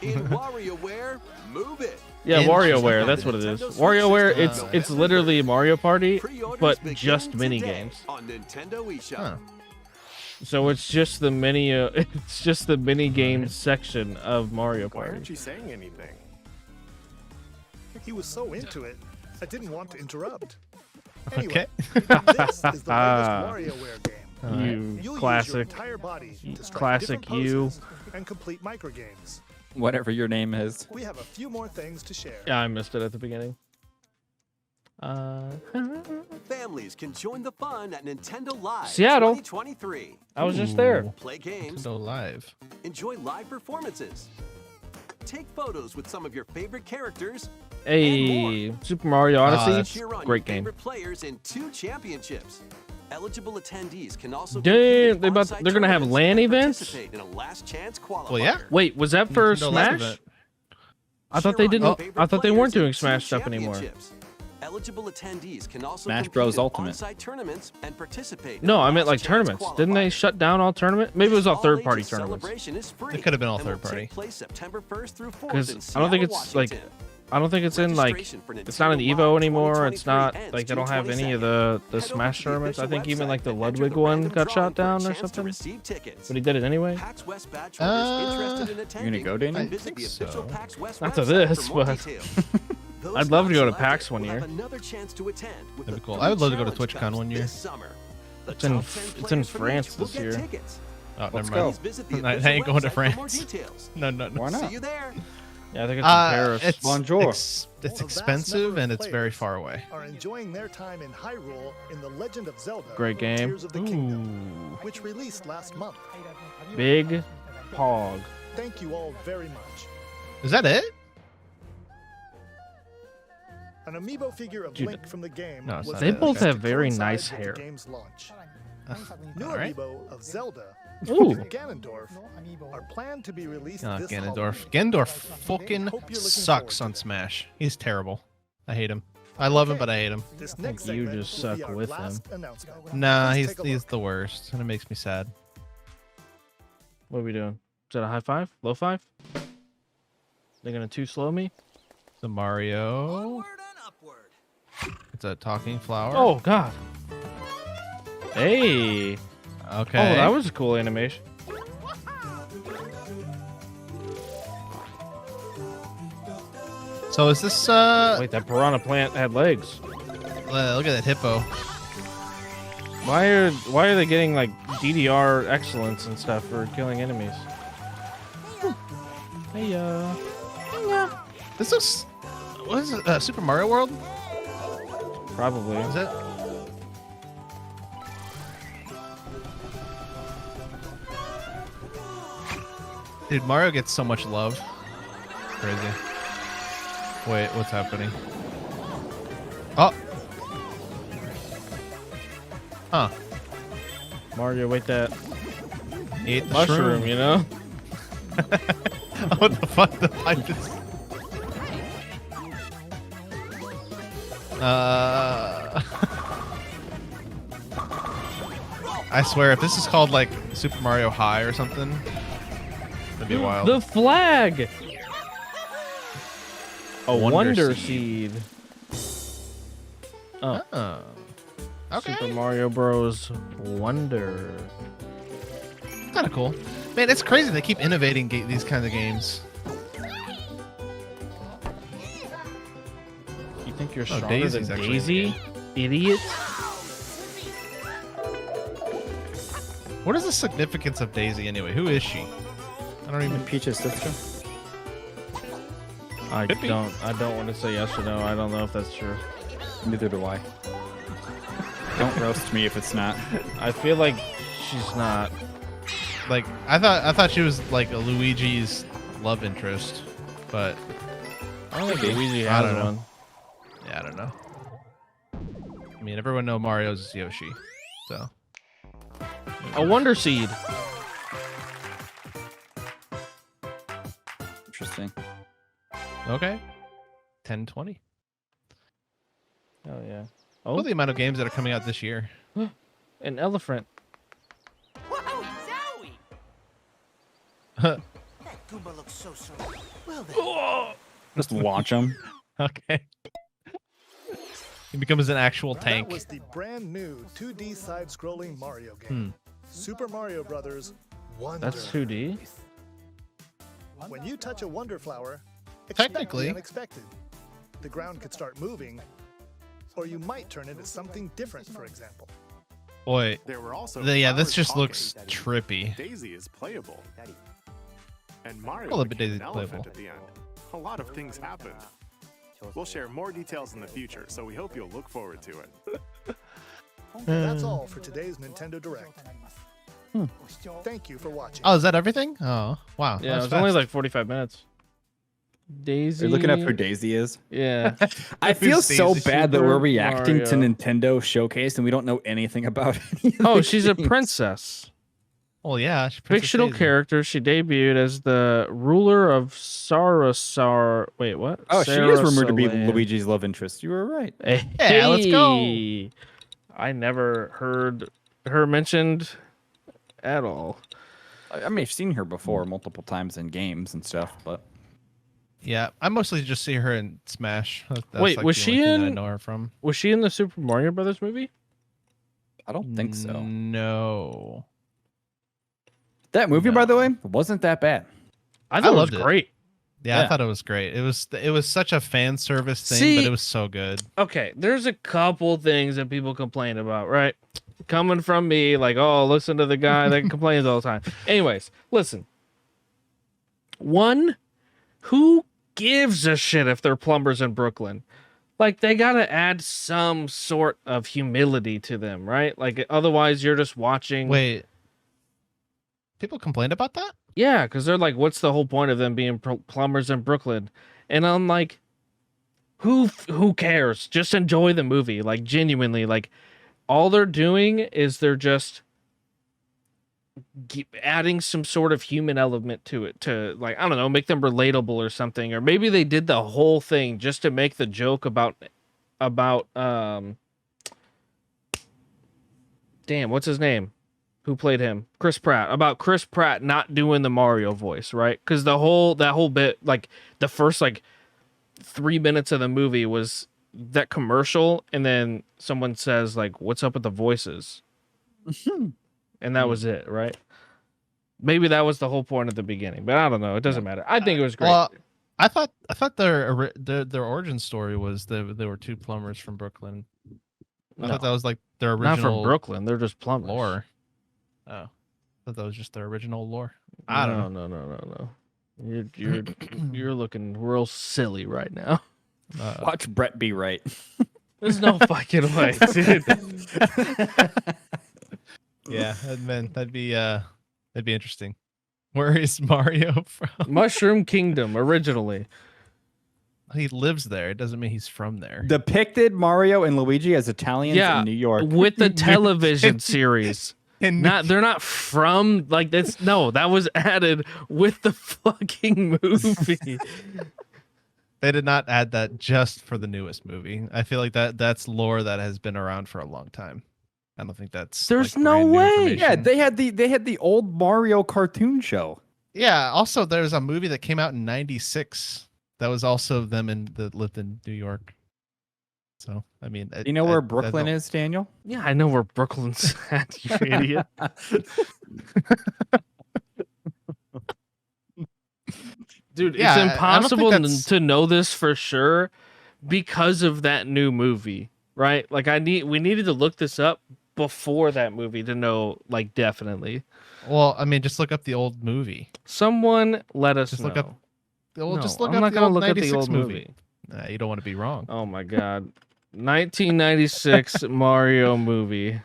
In WarioWare, move it. Yeah, Interesting. WarioWare. That's what it is. WarioWare. It's literally Mario Party, Pre-orders but begin just mini today games. on Nintendo eShop. Huh. So it's just the mini. It's just the mini games section of Mario Why aren't Party. you saying anything? He was so into it, I didn't want to interrupt. Anyway, Okay. this is the latest WarioWare game. You You'll use your classic. entire body to strike Classic different you. poses and complete micro games. Whatever your name is. We have a few more things to share. Yeah, I missed it at the beginning. Families can join the fun at Nintendo Live Seattle. 2023. I was just there. Play games, Nintendo Live. enjoy live performances, take photos with some of your favorite characters, Hey, Super Mario Odyssey, Cheer on great your game. favorite players in 2 championships. Eligible attendees can also Damn, compete in on-site they're gonna have tournaments LAN and events? participate in a last chance qualifier. Well, yeah. Wait, was that for Nintendo Live Smash? event. I thought Cheer they on your didn't. favorite I thought they players weren't in doing 2 Smash stuff anymore. championships. Eligible attendees can also Smash compete Bros. in Ultimate. on-site tournaments and participate in No, a I meant like last chance tournaments. Didn't they qualifier. shut down all tournament? Maybe it was all This third-party all-ages tournaments. celebration is free It could have been all and will third-party. take place September 1st through 4th in Because I don't think Seattle, it's like, Washington. I don't think it's in like, Registration for it's not in Nintendo Evo Live anymore. It's 2023 not ends like they June don't have any of 22nd. the Head Smash over to the tournaments. I official think even website like the and enter Ludwig the one random got drawing shot for a down or chance to something. receive tickets. But he did it anyway. PAX West badge holders interested in attending, go, Daniel? visit the I think official so. PAX West Not to website this, for more but details. Those I'd love to go to not PAX selected one will year. have another chance to attend with That'd be the cool. three I would love to go to challenge TwitchCon cups one year. this summer. The It's in- top 10 it's in players from France each will this get year. tickets. Oh, Let's never go. mind. Please visit the I official ain't going to website for more France. details. No, no, no. Why not? See you there. Yeah, I think it's in Paris. It's Bonjour. It's A vast expensive number and of it's very players far away. Are enjoying their time in Hyrule in The Legend of Zelda: Great game. Tears of the Kingdom, Ooh, which released last month. big pog. Thank you all very much. Is that it? An amiibo figure of Dude, Link from the game no, it's was not They it. released both to have very coincide nice with the hair. game's launch. New All right. amiibo of Zelda Ooh, and Ganondorf are planned to be released Oh, this Ganondorf. Halloween. Ganondorf fucking Hope you're looking sucks forward on to it. Smash. He's terrible. I hate him. I love him, but I hate him. This think next you segment just will be suck our with last announcement. Nah, Let's he's take a he's look. the worst, and it makes me sad. what are we doing? Is that a high five? Low five? They're gonna too slow me? The Mario. It's a talking flower. Oh God. Hey. okay. Oh, that was a cool animation. So is this Wait, that piranha plant had legs. look at that hippo. Why are they getting like DDR excellence and stuff for killing enemies? Hey This looks. What is it? Super Mario World? probably. Is it? Dude, Mario gets so much love. Crazy. Wait, what's happening? Oh. Huh. Mario, wait that He ate the mushroom, shroom. you know? What the fuck? The pipe is. I swear, if this is called like Super Mario High or something, that'd be wild. The flag. A Wonder Wonder Seed. Seed. Oh, Oh. Okay. Super Mario Bros. Wonder. Kind of cool. Man, it's crazy they keep innovating these kinds of games. You think you're Oh, stronger Daisy's than actually in the Daisy? Idiot. What is the significance of Daisy anyway? Who is she? I don't even. Peach's sister. I Could be. don't want to say yes or no. I don't know if that's true. Neither do I. Don't roast me if it's not. I feel like she's not. Like I thought she was like a Luigi's love interest, but I don't think Luigi I has don't know. one. yeah, I don't know. I mean, everyone knows Mario's Yoshi, so A Wonder Seed. Interesting. okay. 10-20. Oh yeah. Oh, Oh, the amount of games that are coming out this year. an elephant. That Goomba looks so sorry. Well then. Just watch them. Okay. He becomes an actual That tank. was the brand new 2D side-scrolling Mario game, Super Mario Brothers Wonder. That's 2D. When you touch a Wonder Flower, expect Technically. the unexpected. The ground could start moving, or you might turn into something different. For example, Boy, There were also yeah, this flowers just talking. looks trippy. Daisy is playable. And Mario A little bit became Daisy's an elephant playable. at the end. A lot of things happened. We'll share more details in the future, so we hope you'll look forward to it. that's all for today's Nintendo Direct. Thank you for watching. Oh, is that everything? Oh, wow. Yeah, that it was only fast. like 45 minutes. Daisy. Are you looking up who Daisy is? Yeah. I feel Who's so Daisy? bad that we're Super reacting to Mario. Nintendo Showcase and we don't know anything about any of Oh, the she's a games. princess. Well, yeah, she's Princess Fictional Daisy. character. She debuted as the ruler of Sarasar. Wait, what? Oh, she is rumored to be Sarasaland. Luigi's love interest. You were right. Yeah, let's go. Hey! I never heard her mentioned at all. I mean, I've seen her before multiple times in games and stuff, but Yeah, I mostly just see her in Smash. That's Wait, like was the she only thing that I in- know her from. Was she in the Super Mario Brothers movie? I don't think so. No. That movie, by the No. way, wasn't that bad. I thought it was loved it. great. Yeah, I Yeah. thought it was great. It was such a fan service thing, See- but it was so good. Okay, there's a couple things that people complain about, right? Coming from me, like, oh, listen to the guy that complains all the time. Anyways, listen. One, who gives a shit if they're plumbers in Brooklyn? Like, they gotta add some sort of humility to them, right? Like, otherwise, you're just watching. Wait. People complained about that? Yeah, because they're like, what's the whole point of them being plumbers in Brooklyn? And I'm like, who cares? Just enjoy the movie. Like, genuinely, like, all they're doing is they're just adding some sort of human element to it to, like, I don't know, make them relatable or something. Or maybe they did the whole thing just to make the joke about damn, what's his name? Who played him? Chris Pratt. About Chris Pratt not doing the Mario voice, right? Because that whole bit, like the first like 3 minutes of the movie was that commercial, and then someone says like, "What's up with the voices?" And that was it, right? Maybe that was the whole point at the beginning, but I don't know. It doesn't matter. I think it was great. Well, I thought their origin story was they were two plumbers from Brooklyn. I No, thought that was like their not original from Brooklyn. They're just plumbers. lore. Oh, I thought that was just their original lore. I don't know. No. You're looking real silly right now. Watch Brett be right. There's no fucking way, dude. Yeah, that'd be interesting. Where is Mario from? Mushroom Kingdom originally. He lives there. It doesn't mean he's from there. Depicted Mario and Luigi as Italians Yeah, in New York. with the television series. And They're not from like this. No, that was added with the fucking movie. they did not add that just for the newest movie. I feel like that's lore that has been around for a long time. I don't think that's There's like, no brand new way. Yeah, information. they had the old Mario cartoon show. Yeah. Also, there's a movie that came out in '96 that was also them that lived in New York. So I mean, You know where Brooklyn is, Daniel? Yeah, I know where Brooklyn's at, you idiot. Dude, Yeah, it's I don't think impossible that's- to know this for sure because of that new movie, right? Like we needed to look this up before that movie to know, like, definitely. Well, I mean, just look up the old movie. Someone let us Just know. look up. Well, No, just look I'm up not the gonna old look at the 96 old movie. Nah, you don't want to be wrong. Oh my god. 1996 Mario movie.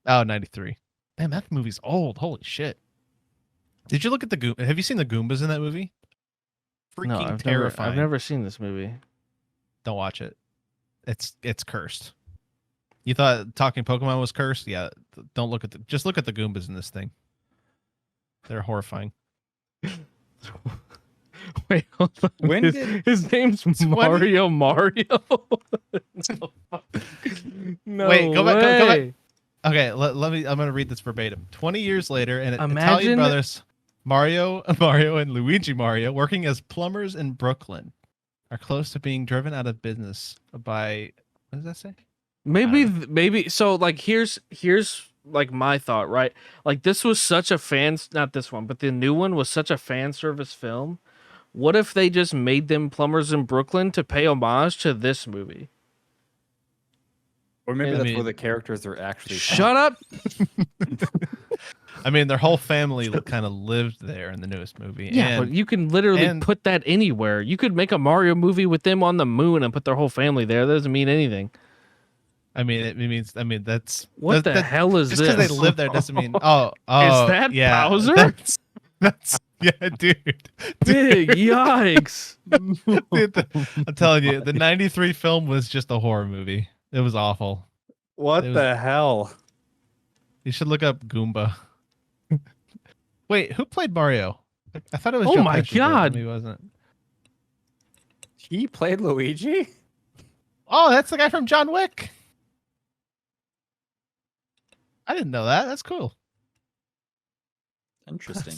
Oh, 93. Damn, that movie's old. Holy shit. Did you look at the Goom? Have you seen the Goombas in that movie? Freaking No, I've terrifying. never seen this movie. Don't watch it. It's cursed. You thought talking Pokemon was cursed? Yeah. Don't look at just look at the Goombas in this thing. They're horrifying. Wait, hold on. When his, did- his name's Mario Mario? No, no Wait, go back- go back. way. Okay, let me. I'm gonna read this verbatim. 20 years later, and Italian Imagine- brothers Mario, and Luigi Mario, working as plumbers in Brooklyn, are close to being driven out of business by. What does that say? Maybe so like here's like my thought, right? Like this was such a not this one, but the new one was such a fan service film. What if they just made them plumbers in Brooklyn to pay homage to this movie? Or maybe I that's mean- where the characters are actually from. Shut up. I mean, their whole family kind of lived there in the newest movie. Yeah, and, but you can literally and- put that anywhere. You could make a Mario movie with them on the moon and put their whole family there. That doesn't mean anything. I mean, it means. I mean, that's What the hell is just this? because they live there doesn't mean. Oh, Is that yeah, Bowser? That's Yeah, dude. Big yikes. Dude, I'm telling you, the '93 film was just a horror movie. It was awful. What It was- the hell? You should look up Goomba. Wait, who played Mario? I thought it was. Oh Joe my Pesci, but God. maybe it wasn't. He played Luigi? Oh, that's the guy from John Wick. I didn't know that. That's cool. Interesting.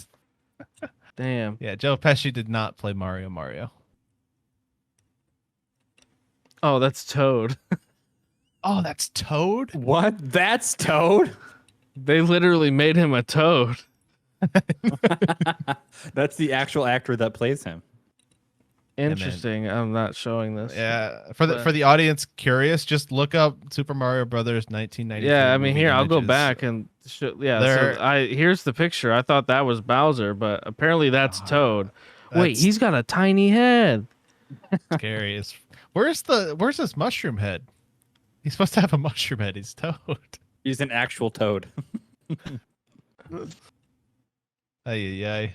Damn. Yeah, Joe Pesci did not play Mario. Oh, that's Toad. Oh, that's Toad? What? That's Toad? They literally made him a toad. That's the actual actor that plays him. man. Interesting. I'm not showing this. Yeah, for But- the audience curious, just look up Super Mario Brothers 1993. Yeah, I mean, movie here I'll go images. back and yeah. There- So here's the picture. I thought that was Bowser, but apparently that's Toad. Wait, That's he's got a tiny head. scary. Where's this mushroom head? He's supposed to have a mushroom head. He's Toad. He's an actual Toad. Ay.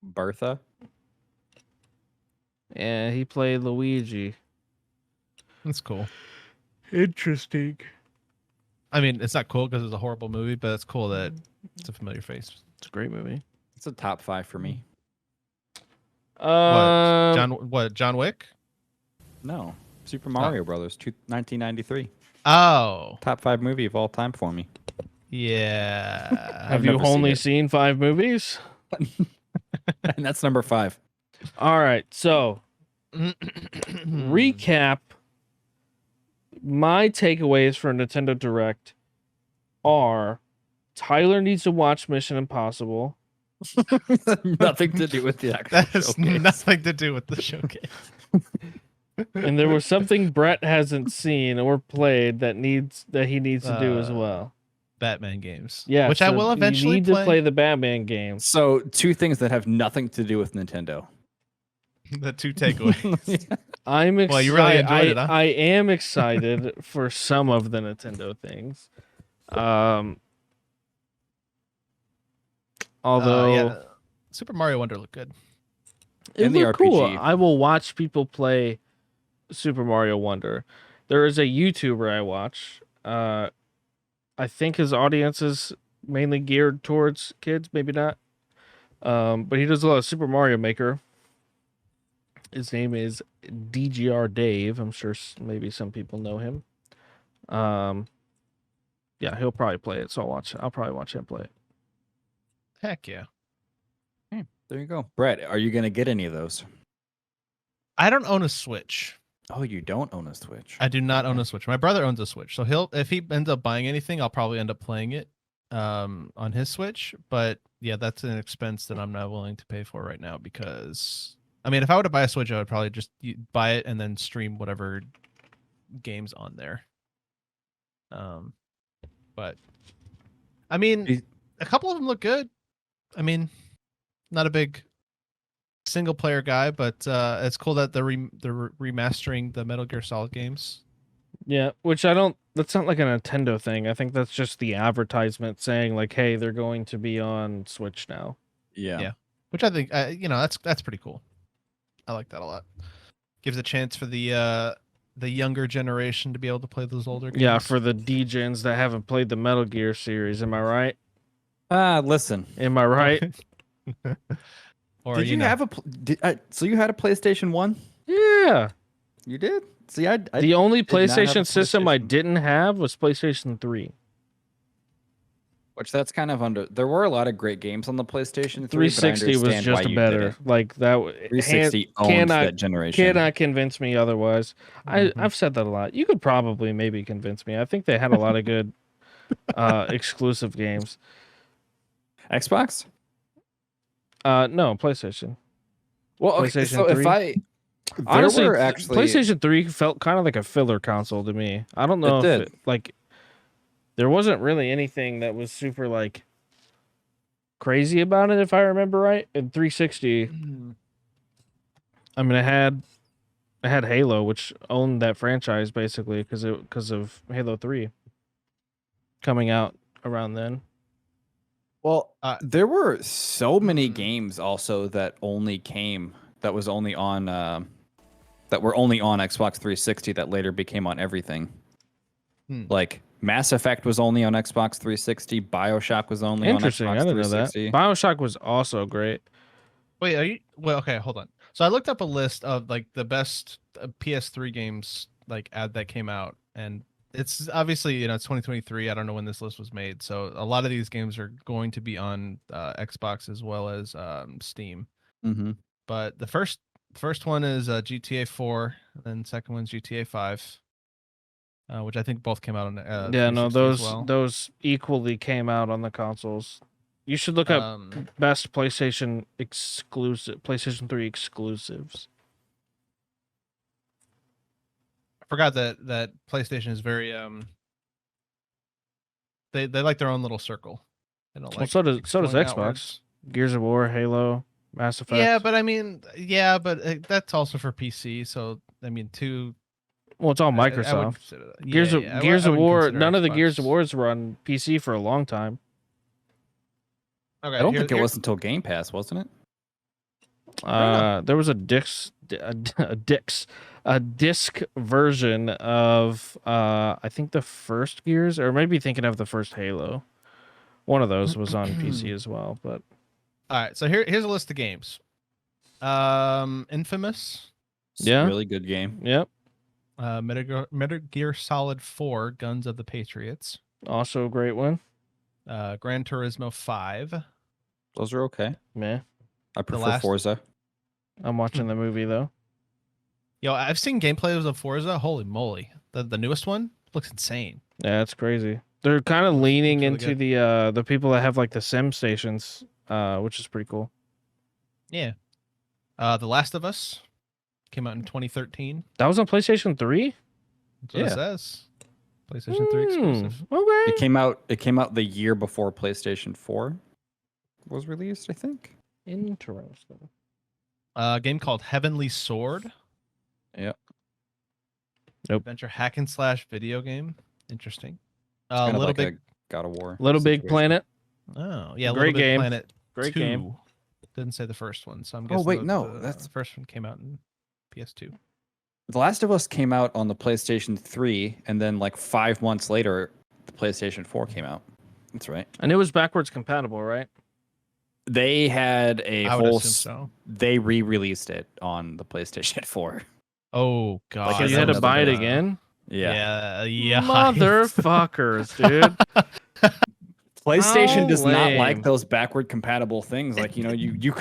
Bertha? Yeah, he played Luigi. That's cool. Interesting. I mean, it's not cool because it's a horrible movie, but it's cool that it's a familiar face. It's a great movie. It's a top 5 for me. John Wick? No. Super Mario Brothers, 1993. Oh, Top 5 movie of all time for me. yeah. Have you never seen only it. seen 5 movies? And that's number 5. All right, so recap. My takeaways for Nintendo Direct are Tyler needs to watch Mission Impossible. Nothing to do with the actual That has showcase. nothing to do with the showcase. And there was something Brett hasn't seen or played that he needs to do as well. Batman games. Yeah, which I so will eventually you need to play the Batman games. So, 2 things that have nothing to do with Nintendo. The 2 takeaways. I'm excited. Well, you really enjoyed it, huh? I am excited for some of the Nintendo things. Although yeah, Super Mario Wonder looked good. it And the looked cool. RPG. I will watch people play Super Mario Wonder. There is a YouTuber I watch. I think his audience is mainly geared towards kids, maybe not. But he does a lot of Super Mario Maker. His name is DGR Dave. I'm sure maybe some people know him. Yeah, he'll probably play it, so I'll probably watch him play it. Heck yeah. There you go. Brett, are you going to get any of those? I don't own a Switch. Oh, you don't own a Switch. I do not own a Switch. My brother owns a Switch, so if he ends up buying anything, I'll probably end up playing it on his Switch. But yeah, that's an expense that I'm not willing to pay for right now because I mean, if I were to buy a Switch, I would probably just buy it and then stream whatever games on there. But I mean, a couple of them look good. I mean, not a big single player guy, but it's cool that they're remastering the Metal Gear Solid games. Yeah, that's not like a Nintendo thing. I think that's just the advertisement saying like, hey, they're going to be on Switch now. Yeah. Which I think that's pretty cool. I like that a lot. Gives a chance for the younger generation to be able to play those older games. Yeah, for the degens that haven't played the Metal Gear series. Am I right? Listen. Am I right? Or Did you have so you had a PlayStation 1? Yeah. You did? See, I The only did not have a PlayStation system I PlayStation. didn't have was PlayStation 3. which that's kind of under. There were a lot of great games on the PlayStation 3. 360 was but I understand why just you better. did it. Like that. 360 owned that generation. Cannot convince me otherwise. I've said that a lot. You could probably maybe convince me. I think they had a lot of good exclusive games. Xbox? No, PlayStation. Well, okay, PlayStation so 3? if I Honestly, there were actually PlayStation 3 felt kind of like a filler console to me. I don't know It if did. like there wasn't really anything that was super like crazy about it if I remember right. In 360, I mean, I had Halo, which owned that franchise basically because of Halo 3 coming out around then. Well, Uh, there were so many hmm. games also that only came that was only on that were only on Xbox 360 that later became on everything. Hmm. Like Mass Effect was only on Xbox 360. BioShock was only on Interesting. I Xbox didn't know that. 360. Bioshock was also great. Wait, are you? Well, okay, hold on. So I looked up a list of like the best PS3 games like that came out, and it's obviously it's 2023. I don't know when this list was made, so a lot of these games are going to be on Xbox as well as Steam. Mm-hmm. But the first one is GTA 4, and then second one's GTA 5, which I think both came out on Yeah, no, 360 as well. those equally came out on the consoles. You should look up best PlayStation 3 exclusives. I forgot that PlayStation is very they like their own little circle. They don't Well, like so does exploring Xbox. outwards. Gears of War, Halo, Mass Effect. Yeah, but I mean, that's also for PC. So I mean, well, it's all I wouldn't Microsoft. consider that. Gears Yeah, of yeah, I Gears of wouldn't War. consider None of the Gears Xbox. of Wars were on PC for a long time. Okay, I don't think it was until Game Pass, wasn't it? There was a disc version of I think the first Gears, or maybe thinking of the first Halo. One of those was on PC as well, but All right, so here's a list of games. Infamous, It's a Yeah. really good game. yep. Metal Gear Solid 4, Guns of the Patriots, Also a great one. Gran Turismo 5. Those are okay. Meh. I prefer last- Forza. I'm watching the movie though. Yo, I've seen gameplays of Forza. Holy moly, the newest one looks insane. Yeah, it's crazy. They're kind of leaning really into the people that have like the sim stations, which is pretty cool. Yeah. The Last of Us came out in 2013. That was on PlayStation 3? That's what it Yeah. says. PlayStation 3 exclusive. Okay. It came out the year before PlayStation 4 was released, I think. Interesting. A game called Heavenly Sword. Yep. Nope. Adventure hack and slash video game. Interesting. Kind of Little like Big. a God of War. Little Big situation. Planet. Oh yeah, Great Little Big game. Planet. Great 2. game. Didn't say the first one, so I'm Oh, guessing. wait, no, that's- the first one came out in PS2. The Last of Us came out on the PlayStation 3, and then like 5 months later, the PlayStation 4 came out. That's right. And it was backwards compatible, right? They had a I would whole. assume so. They re-released it on the PlayStation 4. Oh god. So it's you had to another buy it one. again? Yeah. Motherfuckers, dude. PlayStation How does not lame. like those backward compatible things. Like you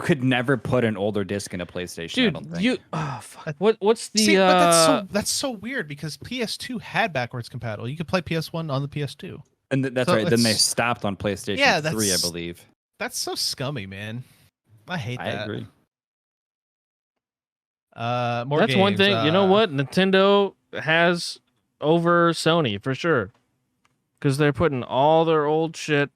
could never put an older disc in a PlayStation. I don't Dude, think. you fuck. What's the See, but that's so weird because PS2 had backwards compatible. You could play PS1 on the PS2. And that's so right. Then they it's- stopped on PlayStation 3, Yeah, I that's- believe. That's so scummy, man. I hate I that. agree. More That's one games, thing. You know what? Nintendo has over Sony for sure. Because they're putting all their old shit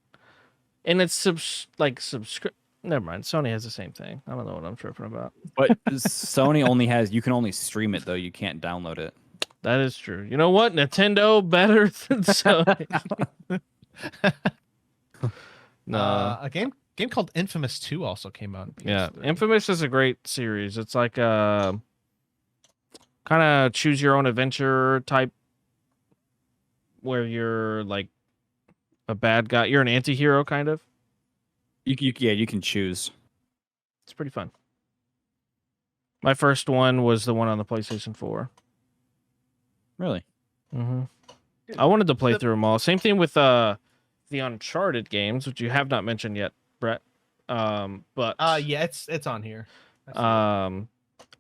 and it's Never mind. Sony has the same thing. I don't know what I'm tripping about. But Sony only has. You can only stream it though. You can't download it. That is true. You know what? Nintendo better than Sony. No. A game called Infamous 2 also came out. On Yeah, PS3. Infamous is a great series. It's like kind of choose your own adventure type, where you're like a bad guy. You're an anti-hero kind of. You can choose. It's pretty fun. My first one was the one on the PlayStation 4. Really? Mm-hmm. I wanted to play through them all. Same thing with the Uncharted games, which you have not mentioned yet, Brett. But yeah, it's on here. I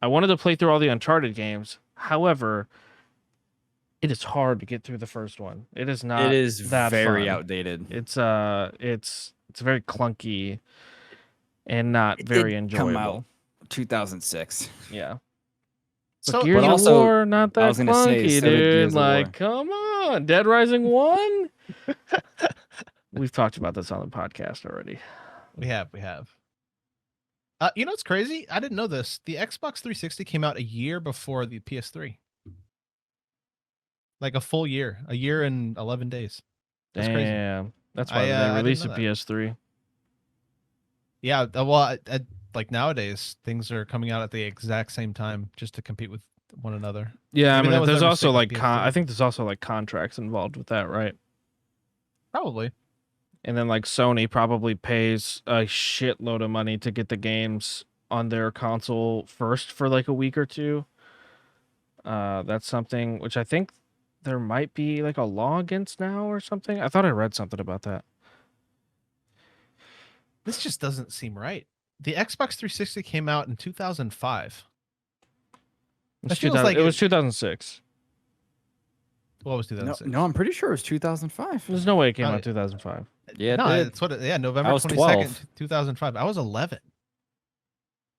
wanted to play through all the Uncharted games. However, it is hard to get through the first one. It is not. It is that very fun. outdated. It's very clunky and not very did enjoyable. come out 2006. Yeah. So, But Gears but of also, War, not that was gonna say, clunky, so did Gears dude. of Like, War. come on, Dead Rising 1. We've talked about this on the podcast already. we have. You know what's crazy? I didn't know this. The Xbox 360 came out a year before the PS3. Like a full year, a year and 11 days. That's crazy. Damn. That's why I they released a didn't know that. PS3. Yeah, well, like nowadays, things are coming out at the exact same time just to compete with one another. Yeah, I Maybe that mean, was there's their also mistake like with PS3. I think there's also like contracts involved with that, right? Probably. And then like Sony probably pays a shitload of money to get the games on their console first for like a week or two. That's something which I think there might be like a law against now or something. I thought I read something about that. This just doesn't seem right. The Xbox 360 came out in 2005. It was, feels 2000 like it was it- 2006. What was No, 2006? no, I'm pretty sure it was 2005. There's no way it came Uh, out in 2005. Yeah, it no, did. that's what. Yeah, November I was 22nd, 12. 2005. I was 11.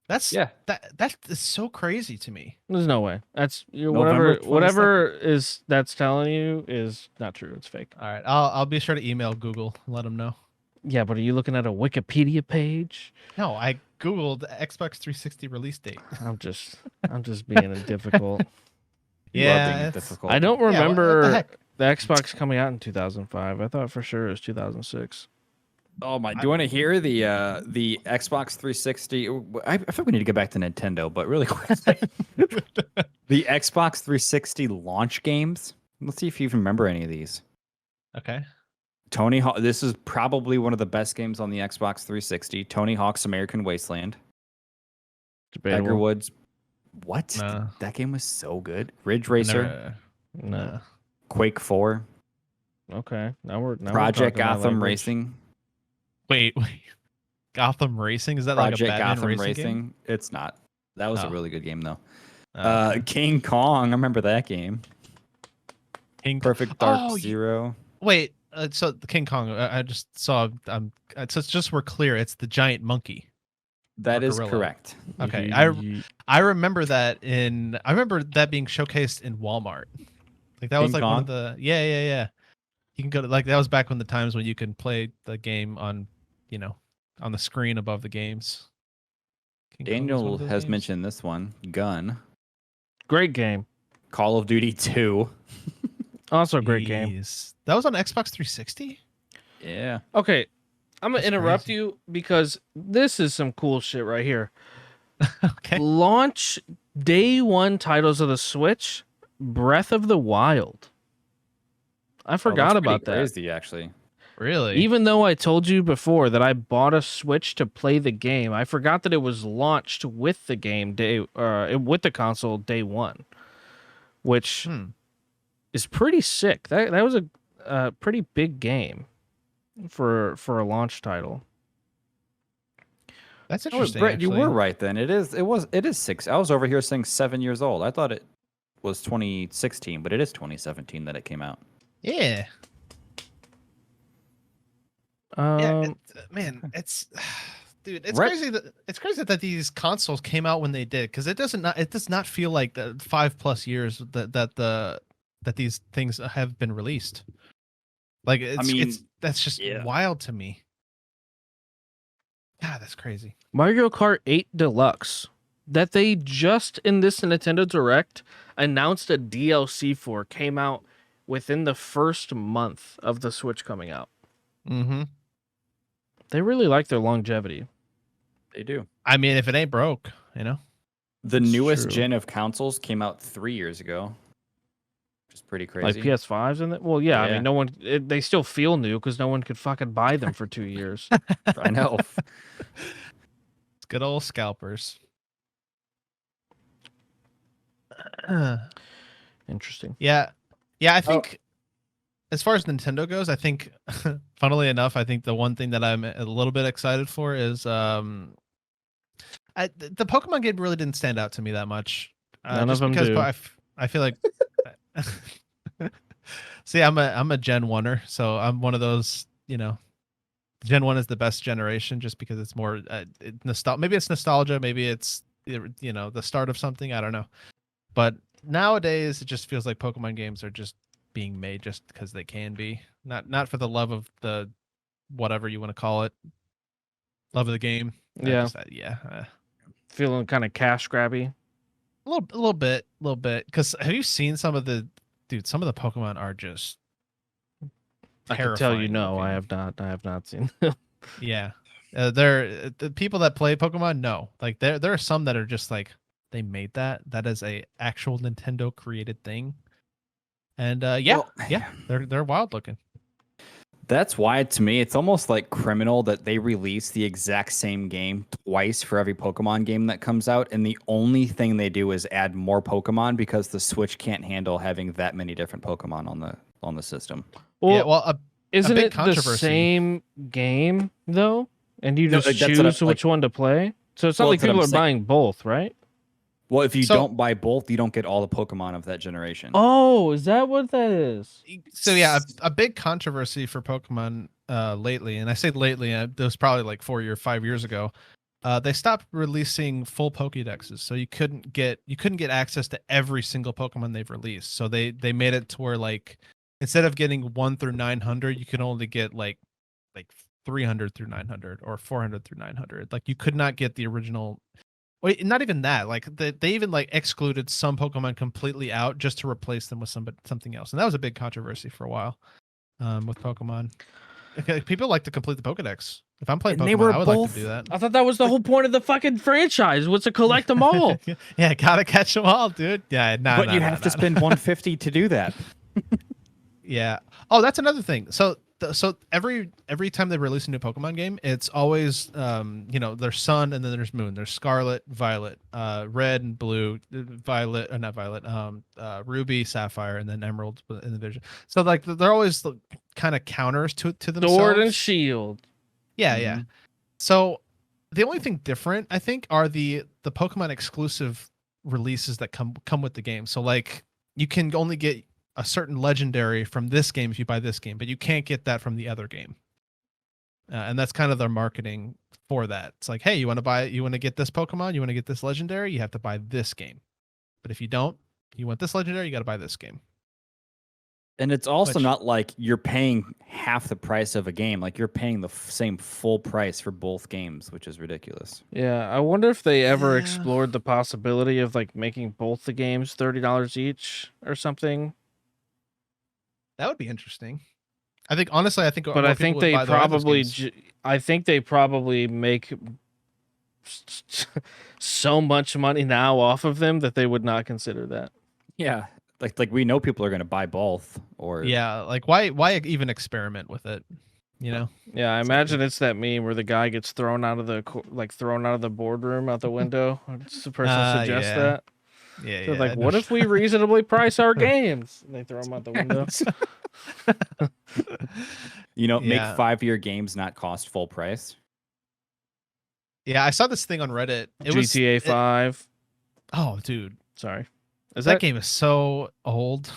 That's Yeah. that is so crazy to me. There's no way. That's November whatever is that's telling you is not true. It's fake. All right, I'll be sure to email Google and let them know. Yeah, but are you looking at a Wikipedia page? No, I googled Xbox 360 release date. I'm just being difficult. You are being Yeah, it's- difficult. I don't Yeah, what the remember heck? the Xbox coming out in 2005. I thought for sure it was 2006. Oh my! Do you want to hear the Xbox 360? I feel we need to get back to Nintendo, but really quick, the Xbox 360 launch games. Let's see if you even remember any of these. Okay. Tony Hawk. This is probably one of the best games on the Xbox 360. Tony Hawk's American Wasteland. Tiger Debatable. Woods. What? No. That game was so good. Ridge Racer. Never- No. Quake 4. Okay. Now we're Project talking my Gotham language. Racing. Wait. Gotham Racing? Is that like a Project Batman Gotham racing Racing. game? It's not. That was a Oh. really good game though. Okay. King Kong. I remember that game. King Perfect Dark Oh, Zero. Wait, so the King Kong. I just saw. So it's just we're clear. It's the giant monkey. That is gorilla. correct. Okay, Ye- I remember that I remember that being showcased in Walmart. Like that was King like one of Kong? the yeah. You can go to like that was back when the times when you can play the game on, on the screen above the games. King Kong was one Daniel of those has games? mentioned this one. Gun. Great game. Call of Duty 2. Also a great game. Jeez. That was on Xbox 360. Yeah. Okay. I'm going to That's interrupt crazy. you because this is some cool shit right here. Okay. Launch day one titles of the Switch, Breath of the Wild. I forgot about that. Crazy, actually. Really? Even though I told you before that I bought a Switch to play the game, I forgot that it was launched with the game with the console day one, which Hmm. is pretty sick. That was a pretty big game for a launch title. That's Oh, interesting. Brett, you actually. were right then. It is 6. I was over here saying 7 years old. I thought it was 2016, but it is 2017 that it came out. Yeah. Man, it's dude, it's Right. crazy that these consoles came out when they did, because it does not feel like the 5+ years that these things have been released. Like that's just yeah. wild to me. God, that's crazy. Mario Kart 8 Deluxe that they just in this Nintendo Direct announced a DLC for came out within the first month of the Switch coming out. Mm-hmm. They really like their longevity. They do. I mean, if it ain't broke, The It's newest true. gen of consoles came out 3 years ago. Which is pretty crazy. Like PS5s and that. Well, yeah, I Yeah. mean, no one. They still feel new because no one could fucking buy them for 2 years. I know. It's good old scalpers. Interesting. Yeah. I think as far as Nintendo goes, I think funnily enough, I think the one thing that I'm a little bit excited for is the Pokemon game really didn't stand out to me that much. None of just them because do. I feel like see, I'm a Gen 1er, so I'm one of those, Gen 1 is the best generation just because it's more maybe it's nostalgia, maybe it's the start of something, I don't know. But nowadays it just feels like Pokemon games are just being made just because they can be, not for the love of the whatever you want to call it, love of the game. Yeah. Feeling kind of cash grabby. A little bit. Because have you seen some of the Pokemon are just I can tell you no, I have not seen. Yeah, they're the people that play Pokemon. No, like there are some that are just like they made that. That is a actual Nintendo created thing. And yeah, Well, yeah, they're wild looking. That's why, to me, it's almost like criminal that they release the exact same game twice for every Pokemon game that comes out, and the only thing they do is add more Pokemon because the Switch can't handle having that many different Pokemon on the system. Well, Yeah, well, isn't big it the controversy. same game though? And you No, just like, that's what choose I'm- which one to play. So it's not Well, like that's what people I'm are saying. buying both, right? Well, if you So- don't buy both, you don't get all the Pokemon of that generation. Oh, is that what that is? So yeah, a big controversy for Pokemon lately, and I say lately, it was probably like 5 years ago. They stopped releasing full Pokédexes, so you couldn't get access to every single Pokemon they've released. So they made it to where like instead of getting 1 through 900, you can only get like 300 through 900 or 400 through 900. Like you could not get the original. Wait, not even that. Like they even like excluded some Pokemon completely out just to replace them with something else, and that was a big controversy for a while with Pokemon. Okay, people like to complete the Pokedex. If I'm playing And they Pokemon, were I would like both- to do that. I thought that was the whole point of the fucking franchise was to collect them all. Yeah, gotta catch them all, dude. Yeah, but you have to spend 150 to do that. Yeah. Oh, that's another thing. So every time they release a new Pokemon game, it's always there's Sun and then there's Moon. There's Scarlet, Violet, Red and Blue, Violet, not Violet, Ruby, Sapphire, and then Emerald in the Vision. So like they're always kind of counters to themselves. Sword and Shield. Yeah, yeah. So the only thing different, I think, are the Pokemon exclusive releases that come with the game. So like you can only get a certain legendary from this game if you buy this game, but you can't get that from the other game. And that's kind of their marketing for that. It's like, hey, you want to get this Pokemon, you want to get this legendary, you have to buy this game. But if you don't, you want this legendary, you got to buy this game. And it's also Which- not like you're paying half the price of a game. Like you're paying the same full price for both games, which is ridiculous. Yeah, I wonder if they ever Yeah. explored the possibility of like making both the games $30 each or something. That would be interesting. I think honestly, I think But more I people think would they buy the Rivals probably, games. I think they probably make so much money now off of them that they would not consider that. Yeah. Like we know people are going to buy both or Yeah, like why even experiment with it? You know? Yeah, I imagine it's that meme where the guy gets thrown out of the boardroom out the window. Does the person suggest yeah. that? Yeah, They're yeah. like, what if we reasonably price our games? And they throw them out the window. make Yeah. 5-year games not cost full price. Yeah, I saw this thing on Reddit. It was GTA 5. oh, dude, Sorry. Is that that game is so old.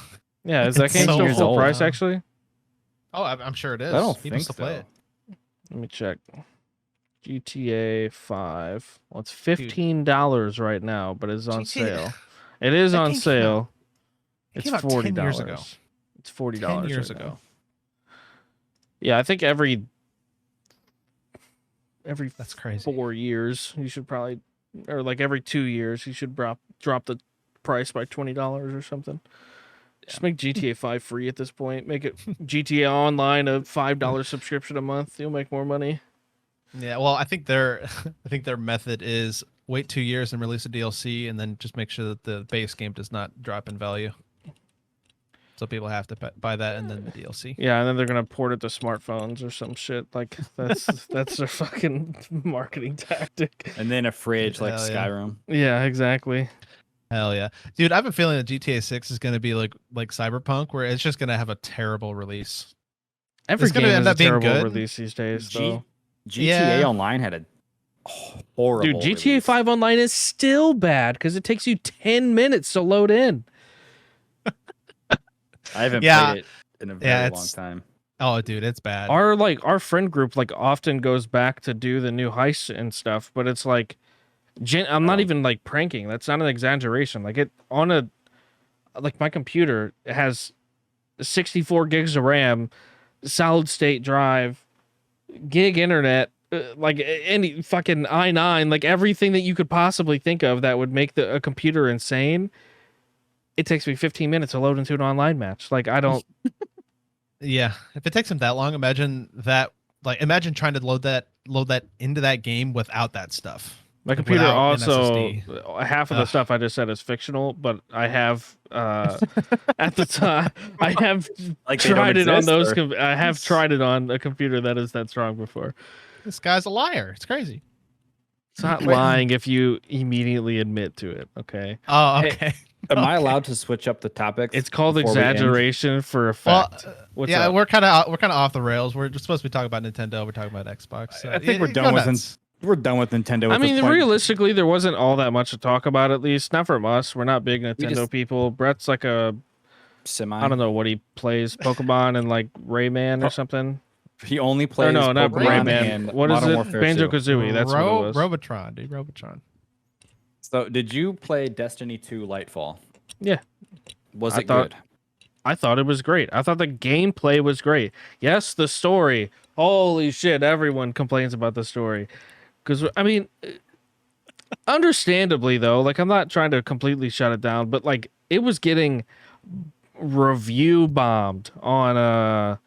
Yeah, is that It's game so still full old. price actually? Oh, I'm sure it is. I don't People think still so. play it. Let me check. GTA 5. Well, it's $15 right now, but it's on GTA sale. It is That on game came sale. It It's came out 10 $40. years ago. It's $40 10 years right ago. now. Yeah, I think every That's crazy. 4 years you should probably, or like every 2 years you should drop the price by $20 or something. Just make GTA 5 free at this point. Make it GTA Online a $5 subscription a month. You'll make more money. Yeah, well, I think their method is wait 2 years and release a DLC, and then just make sure that the base game does not drop in value. So people have to buy that and then the DLC. Yeah, and then they're gonna port it to smartphones or some shit. Like that's their fucking marketing tactic. And then a fridge like Hell yeah. Skyrim. Yeah, exactly. Hell yeah, dude! I have a feeling that GTA 6 is going to be like Cyberpunk, where it's just going to have a terrible release. Every It's gonna game end is a up being terrible good. release these days, G- though. GTA Yeah. Online had a horrible Dude, GTA release. 5 Online is still bad because it takes you 10 minutes to load in. I haven't Yeah. played it in a Yeah, very long it's- time. Oh, dude, it's bad. Our friend group like often goes back to do the new heists and stuff, but it's like I'm not even like pranking. That's not an exaggeration. Like it on a like my computer has 64 gigs of RAM, solid state drive, gig internet, like any fucking i9, like everything that you could possibly think of that would make a computer insane. It takes me 15 minutes to load into an online match. Like I don't Yeah, if it takes them that long, imagine that. Like, imagine trying to load that into that game without that stuff. My Like, computer without an also SSD. half of the Ugh. stuff I just said is fictional, but I have at the time I have Like they don't tried it on exist, those. or- I have tried it on a computer that is that strong before. This guy's a liar. It's crazy. It's not Wait. lying if you immediately admit to it. Okay, Oh, Hey, okay. Am I allowed to switch up the topics? it's called before we end? exaggeration for Well, effect. What's yeah, up? we're kind of off the rails. We're just supposed to be talking about Nintendo. We're talking about Xbox. I think we're go done with nuts. we're done with Nintendo. I at this mean, point. realistically, there wasn't all that much to talk about. At least not from us. We're not big Nintendo just- people. Brett's like a Semi. I don't know what he plays, Pokemon and like Rayman or something. He only Or plays. no, not Pokemon Rayman. and What is Modern it? Warfare Banjo 2. Kazooie. That's what it was. Robotron, dude. Robotron. So, did you play Destiny 2 Lightfall? Yeah. Was I it thought- good? I thought it was great. I thought the gameplay was great. Yes, the story. Holy shit! Everyone complains about the story. Because I mean, understandably though, like I'm not trying to completely shut it down, but like it was getting review bombed on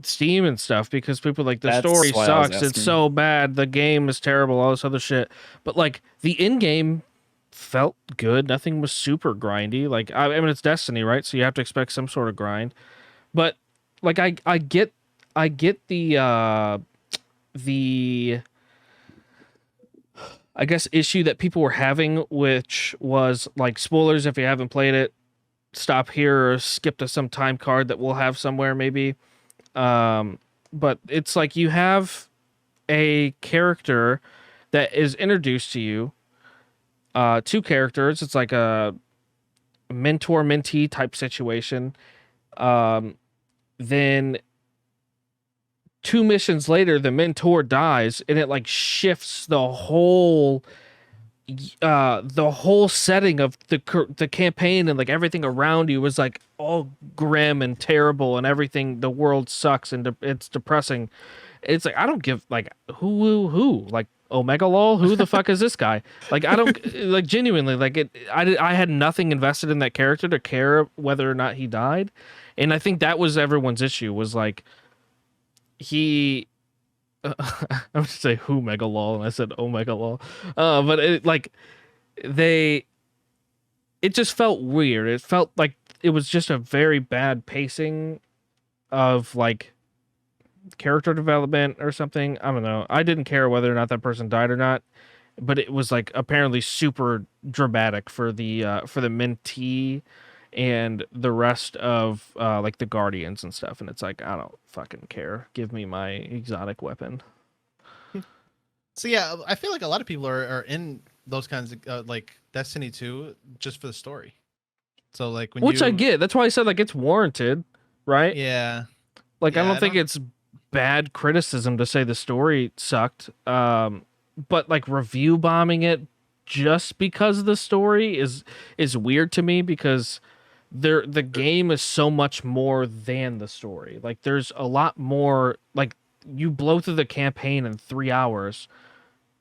Steam and stuff because people are like the That's story why I was sucks. It's asking. so bad. The game is terrible. All this other shit. But like the in game felt good. Nothing was super grindy. Like I mean, it's Destiny, right? So you have to expect some sort of grind. But like I get the I guess issue that people were having, which was like spoilers if you haven't played it. Stop here or skip to some time card that we'll have somewhere maybe. But it's like you have a character that is introduced to you. Two characters. It's like a mentor-mentee type situation. Then 2 missions later, the mentor dies, and it like shifts the whole setting of the campaign, and like everything around you was like all grim and terrible, and everything. The world sucks, and it's depressing. It's like I don't give like who like Omega Lol. Who the fuck is this guy? Like I don't like genuinely like it. I had nothing invested in that character to care whether or not he died, and I think that was everyone's issue. Was like he. I would say who Mega Lol, and I said Omega Lol. But it like it just felt weird. It felt like it was just a very bad pacing of like character development or something. I don't know. I didn't care whether or not that person died or not, but it was like apparently super dramatic for the mentee and the rest of like the Guardians and stuff. And it's like I don't fucking care. Give me my exotic weapon. So yeah, I feel like a lot of people are in those kinds of like Destiny 2 just for the story. So like when Which I get. That's why I said like it's warranted, right? Yeah. Like I Yeah, don't I think don't- it's bad criticism to say the story sucked. But like review bombing it just because of the story is weird to me because the game is so much more than the story. Like there's a lot more. Like you blow through the campaign in 3 hours,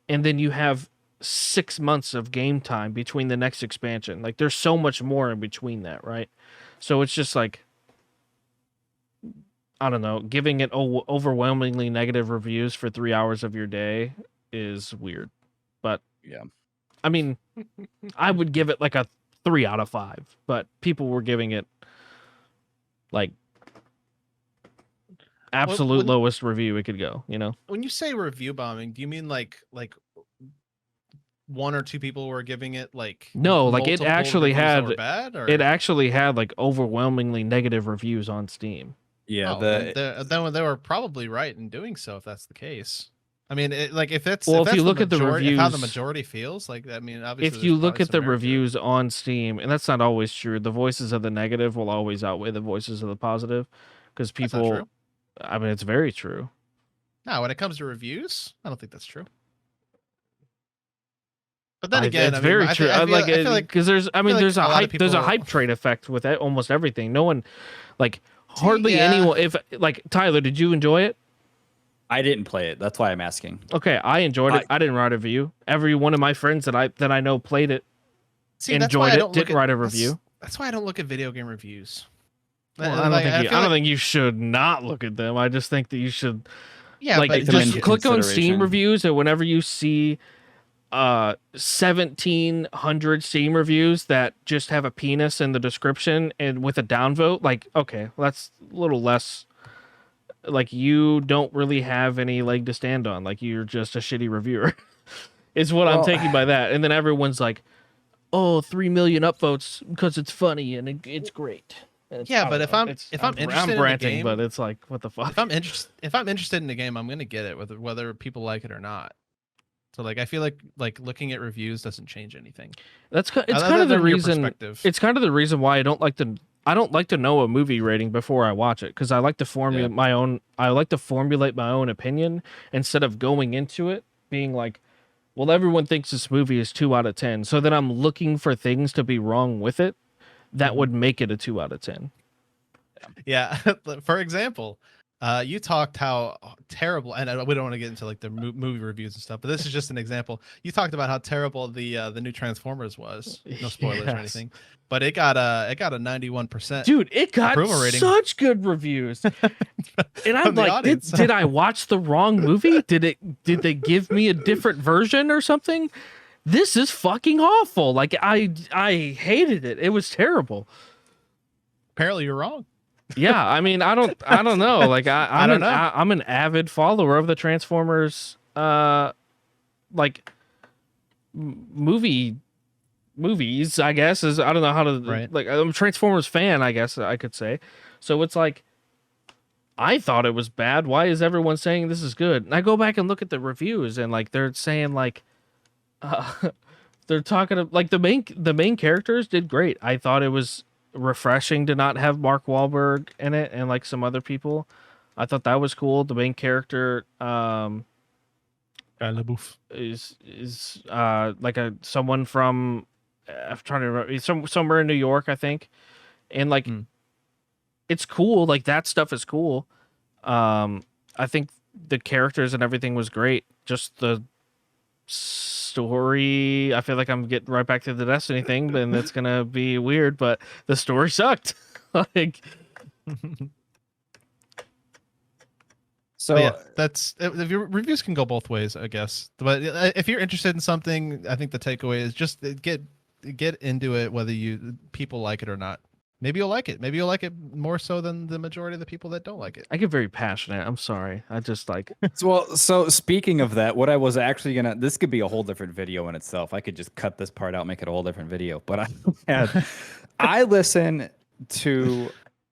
and then you have 6 months of game time between the next expansion. Like there's so much more in between that, right? So it's just like I don't know, giving it overwhelmingly negative reviews for 3 hours of your day is weird. But Yeah. I mean, I would give it like a 3 out of 5, but people were giving it like absolute when- lowest review it could go, you know? When you say review bombing, do you mean like one or two people were giving it like No, like it multiple actually reviews that had were bad, or it actually had like overwhelmingly negative reviews on Steam. Yeah. Oh, then they were probably right in doing so if that's the case. I mean, like if it's Well, if if that's you look at the majority- if how the reviews- majority feels, like I mean, obviously If you there's look probably at the some merit to it. reviews on Steam, and that's not always true, the voices of the negative will always outweigh the voices of the positive because That's not people true. I mean, it's very true. No, when it comes to reviews, I don't think that's true. But then again, it's I mean, very I true. feel like Because there's, I mean, like there's a a lot of hype, there's a people- hype trade effect with almost everything. No one, like, hardly yeah. anyone. If like Tyler, did you enjoy it? I didn't play it. That's why I'm asking. Okay, I enjoyed it. I didn't write a review. Every one of my friends that I know played it, See, that's why enjoyed I it, don't look didn't at- write a that's- review. That's why I don't look at video game reviews. Well, I don't think you should not look at them. I just think that you should Yeah, like but Take them just into click on Steam consideration. reviews, and whenever you see 1,700 Steam reviews that just have a penis in the description and with a downvote, like, okay, well, that's a little less. Like, you don't really have any leg to stand on. Like, you're just a shitty reviewer. Is what I'm Well- taking by that. And then everyone's like, "Oh, 3 million upvotes because it's funny and it's great." And it's- Yeah, I but don't if know. I'm- It's- if I'm interested in the ranting, game- but it's like, what the fuck? if I'm interested in the game, I'm gonna get it whether people like it or not. So like I feel like looking at reviews doesn't change anything. It's Other kind of the than your reason. perspective. It's kind of the reason why I don't like to know a movie rating before I watch it, because I like to formulate my own. I like to formulate my own opinion instead of going into it being like, well, everyone thinks this movie is 2 out of 10. So then I'm looking for things to be wrong with it that would make it a 2 out of 10. Yeah, for example, you talked how terrible, and we don't want to get into like the movie reviews and stuff, but this is just an example. You talked about how terrible the new Transformers was. No spoilers or Yes. anything, but it got a 91%. Dude, it got Approval rating. such good reviews. And I'm From the like, audience. did I watch the wrong movie? Did they give me a different version or something? This is fucking awful. Like, I hated it. It was terrible. Apparently, you're wrong. Yeah, I mean, I don't know. Like, I don't know. I'm an avid follower of the Transformers like movies, I guess. I don't know how to Right. like, I'm a Transformers fan, I guess I could say. So it's like, I thought it was bad. Why is everyone saying this is good? And I go back and look at the reviews, and like they're saying like they're talking like the main characters did great. I thought it was refreshing to not have Mark Wahlberg in it and like some other people. I thought that was cool. The main character is like someone from I'm trying to remember, he's somewhere in New York, I think. And like it's cool, like that stuff is cool. I think the characters and everything was great. Just the story, I feel like I'm getting right back to the Destiny thing, and that's gonna be weird, but the story sucked. Like, So But yeah, that's if your reviews can go both ways, I guess. But if you're interested in something, I think the takeaway is just get into it, whether people like it or not. Maybe you'll like it. Maybe you'll like it more so than the majority of the people that don't like it. I get very passionate. I'm sorry. I just like so speaking of that, what I was actually this could be a whole different video in itself. I could just cut this part out, make it a whole different video. But I listen to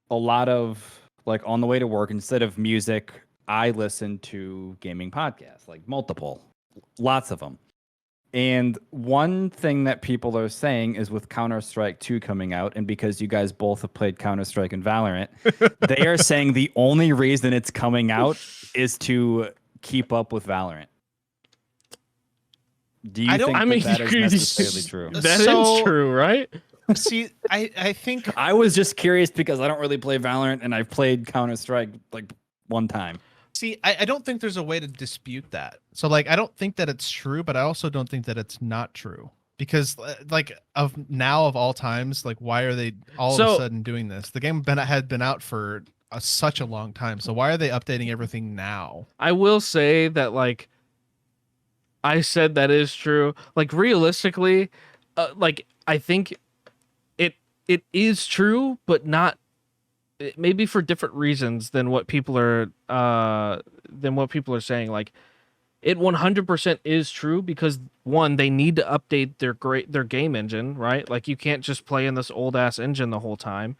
a lot of, like, on the way to work, instead of music, I listen to gaming podcasts, like multiple, lots of them. And one thing that people are saying is, with Counter-Strike 2 coming out, and because you guys both have played Counter-Strike and Valorant, they are saying the only reason it's coming out is to keep up with Valorant. Do you think that is necessarily true? That is So- true, right? See, I think I was just curious because I don't really play Valorant, and I've played Counter-Strike like one time. I don't think there's a way to dispute that. So like I don't think that it's true, but I also don't think that it's not true. Because like of all times, like why are they all of a sudden doing this? The game had been out for such a long time. So why are they updating everything now? I will say that, like, I said that is true. Like, realistically, like, I think it is true, but not maybe for different reasons than what people are saying. Like, it 100% is true because, one, they need to update their game engine, right? Like, you can't just play in this old ass engine the whole time.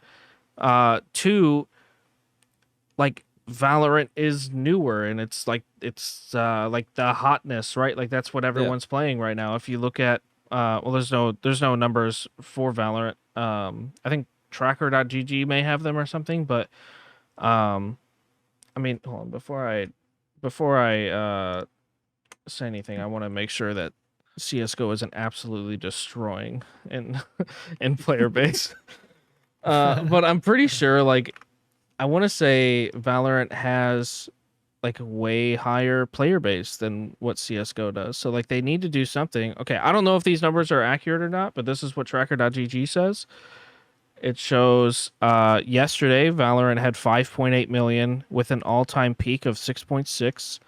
Two, like, Valorant is newer, and it's like the hotness, right? Like, that's what everyone's playing right now. If you look at there's no numbers for Valorant. I think tracker.gg may have them or something, but I mean, hold on, before I say anything, I want to make sure that CS:GO isn't absolutely destroying in player base. But I'm pretty sure, like, I want to say Valorant has like a way higher player base than what CS:GO does. So like they need to do something. Okay, I don't know if these numbers are accurate or not, but this is what tracker.gg says. It shows yesterday Valorant had 5.8 million with an all-time peak of 6.6.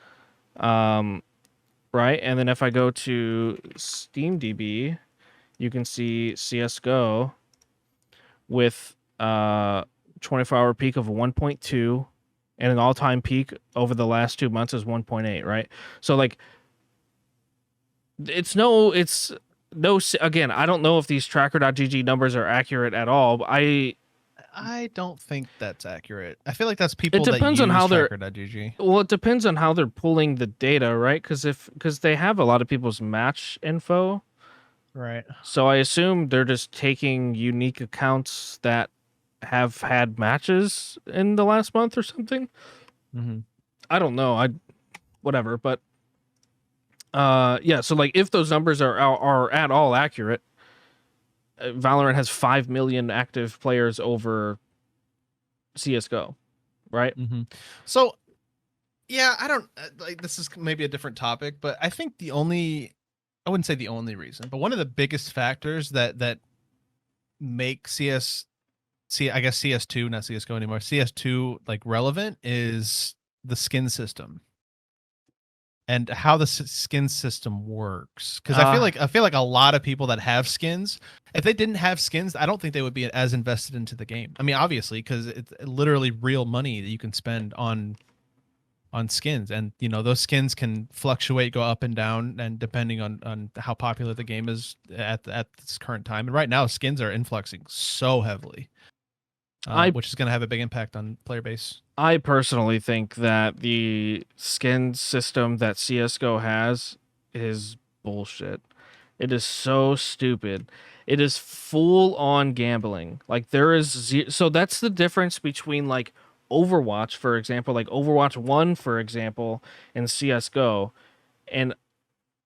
Right, and then if I go to SteamDB, you can see CS:GO with 24-hour peak of 1.2 and an all-time peak over the last 2 months is 1.8, right? So like it's no again, I don't know if these tracker.gg numbers are accurate at all. But I don't think that's accurate. I feel like that's people depends that on use how they're- tracker.gg. well, it depends on how they're pulling the data, right? Because they have a lot of people's match info. Right. So I assume they're just taking unique accounts that have had matches in the last month or something. Mm-hmm. I don't know. Whatever, but yeah, so like if those numbers are at all accurate, Valorant has 5 million active players over CS:GO, right? Mm-hmm. So, yeah, I don't like. This is maybe a different topic, but I think I wouldn't say the only reason, but one of the biggest factors that make I guess CS2, not CS:GO anymore, CS2 like relevant is the skin system and how the skin system works. Because I feel like a lot of people that have skins, if they didn't have skins, I don't think they would be as invested into the game. I mean, obviously, because it's literally real money that you can spend on skins, and you know those skins can fluctuate, go up and down, and depending on how popular the game is at this current time. And right now, skins are influxing so heavily, which is going to have a big impact on player base. I personally think that the skin system that CS:GO has is bullshit. It is so stupid. It is full on gambling. Like there is so that's the difference between like Overwatch, for example, like Overwatch 1, for example, and CS:GO. And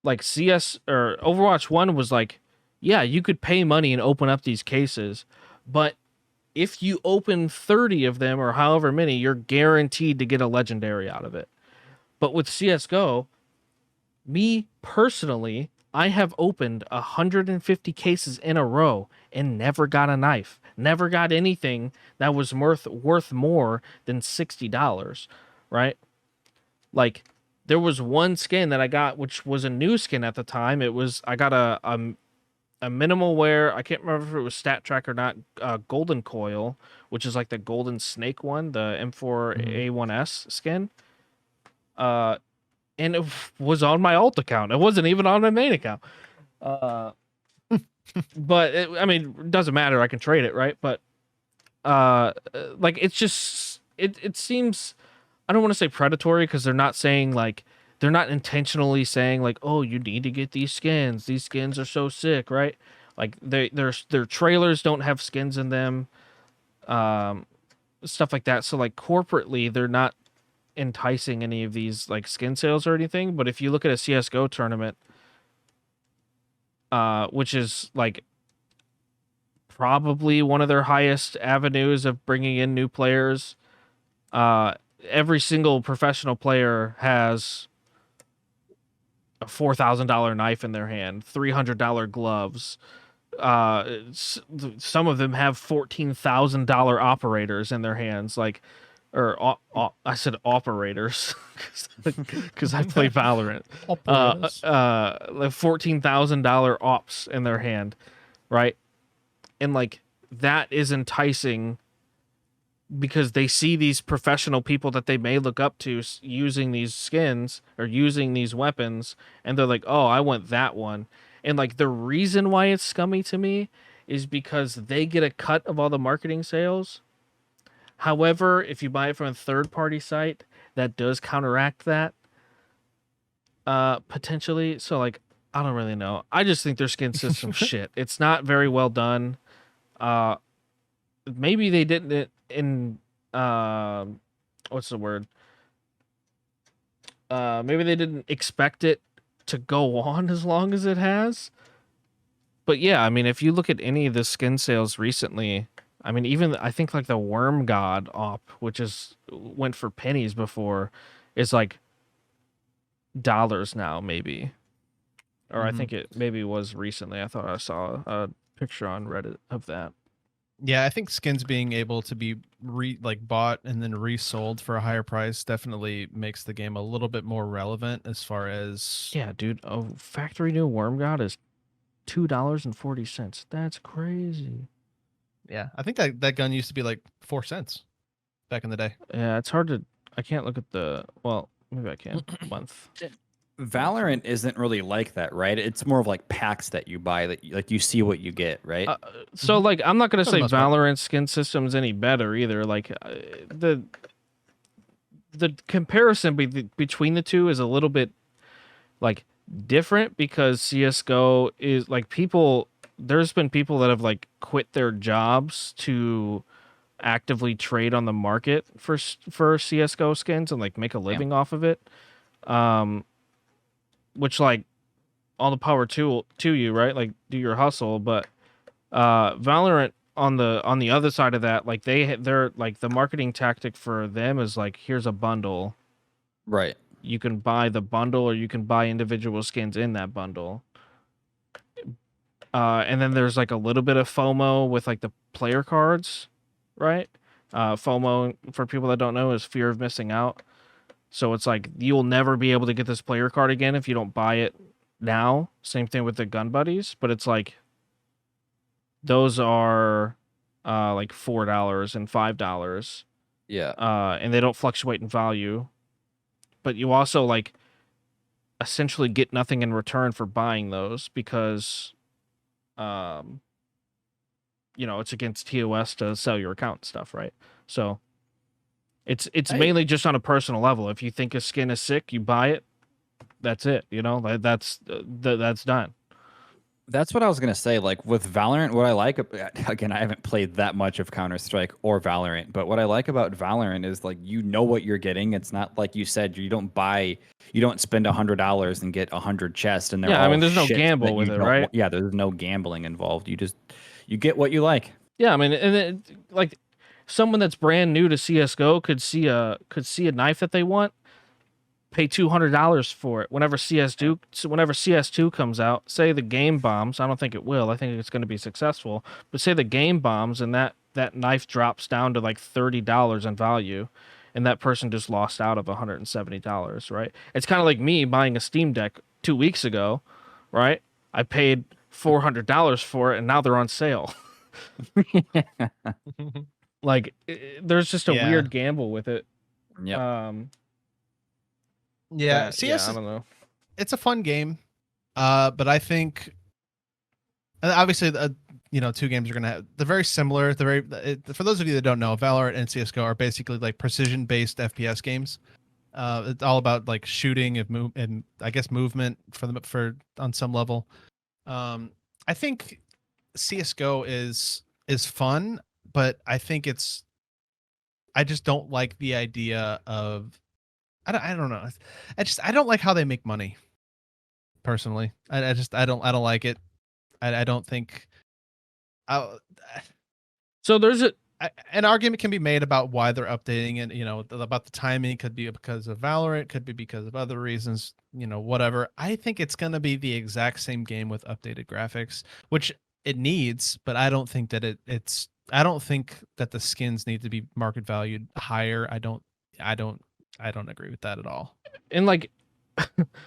like Overwatch 1 was like, yeah, you could pay money and open up these cases, but if you open 30 of them or however many, you're guaranteed to get a legendary out of it. But with CS:GO, me personally, I have opened 150 cases in a row and never got a knife. Never got anything that was worth more than $60, right? Like there was one skin that I got, which was a new skin at the time. I got a minimal wear. I can't remember if it was stat track or not. Golden Coil, which is like the golden snake one, the M4A1S skin. And it was on my alt account. It wasn't even on my main account. But I mean, it doesn't matter. I can trade it, right? But like it's just it seems, I don't want to say predatory because they're not saying like, they're not intentionally saying like, oh, you need to get these skins. These skins are so sick, right? Like their trailers don't have skins in them, stuff like that. So like corporately, they're not enticing any of these like skin sales or anything. But if you look at a CS:GO tournament, which is like probably one of their highest avenues of bringing in new players, every single professional player has a $4,000 knife in their hand, $300 gloves. Some of them have $14,000 operators in their hands, like, or I said operators because I play Valorant. Like $14,000 ops in their hand, right? And like that is enticing because they see these professional people that they may look up to using these skins or using these weapons, and they're like, oh, I want that one. And like the reason why it's scummy to me is because they get a cut of all the marketing sales. However, if you buy it from a third-party site, that does counteract that potentially. So like, I don't really know. I just think their skin system shit. It's not very well done. Maybe they didn't what's the word? Maybe they didn't expect it to go on as long as it has. But yeah, I mean, if you look at any of the skin sales recently, I mean, even I think like the Worm God op, which went for pennies before, is like dollars now, maybe. Or I think it maybe was recently. I thought I saw a picture on Reddit of that. Yeah, I think skins being able to be bought and then resold for a higher price definitely makes the game a little bit more relevant as far as Yeah, dude. A factory new Worm God is $2.40. That's crazy. yeah. I think that gun used to be like 4 cents back in the day. Yeah, it's hard to. I can't look at the. Well, maybe I can. Month. Valorant isn't really like that, right? It's more of like packs that you buy that like you see what you get, right? So like, I'm not gonna For the say most part. Valorant skin system's any better either. Like, the comparison between the two is a little bit like different because CS:GO is like people. There's been people that have like quit their jobs to actively trade on the market for CS:GO skins and like make a living off of it. Which like all the power to you, right? Like do your hustle, but Valorant on the other side of that, like they're like the marketing tactic for them is like here's a bundle. Right. You can buy the bundle or you can buy individual skins in that bundle. And then there's like a little bit of FOMO with like the player cards, right? FOMO, for people that don't know, is fear of missing out. So it's like you'll never be able to get this player card again if you don't buy it now. Same thing with the gun buddies, but it's like those are like $4 and $5. Yeah. And they don't fluctuate in value. But you also like essentially get nothing in return for buying those because you know, it's against TOS to sell your account and stuff, right? So it's mainly just on a personal level. If you think a skin is sick, you buy it. That's it. You know, that's done. That's what I was gonna say. Like with Valorant, what I like again, I haven't played that much of Counter-Strike or Valorant, but what I like about Valorant is like you know what you're getting. It's not like you said you don't spend $100 and get 100 chests, and they're Yeah, I all mean, there's no shit gamble that with you it, don't right? want. Yeah, there's no gambling involved. You get what you like. Yeah, I mean, and it, like someone that's brand new to CS:GO could see a knife that they want, pay $200 for it. Whenever CS2 comes out, say the game bombs. I don't think it will. I think it's going to be successful. But say the game bombs and that knife drops down to like $30 in value, and that person just lost out of $170, right? It's kind of like me buying a Steam Deck 2 weeks ago, right? I paid $400 for it, and now they're on sale. Like, there's just a Yeah. weird gamble with it. Yeah. Yeah, that- CS I don't know. it's a fun game, but I think obviously you know, two games are gonna have they're very similar. For those of you that don't know, Valorant and CS:GO are basically like precision based FPS games. It's all about like shooting and I guess movement for on some level. I think CS:GO is fun, but I think I just don't like the idea of I don't know. I don't like how they make money. Personally, I don't like it. I don't think. So there's An argument can be made about why they're updating it. You know, about the timing could be because of Valorant, could be because of other reasons. You know, whatever. I think it's gonna be the exact same game with updated graphics, which it needs. But I don't think that it's. I don't think that the skins need to be market valued higher. I don't agree with that at all. and like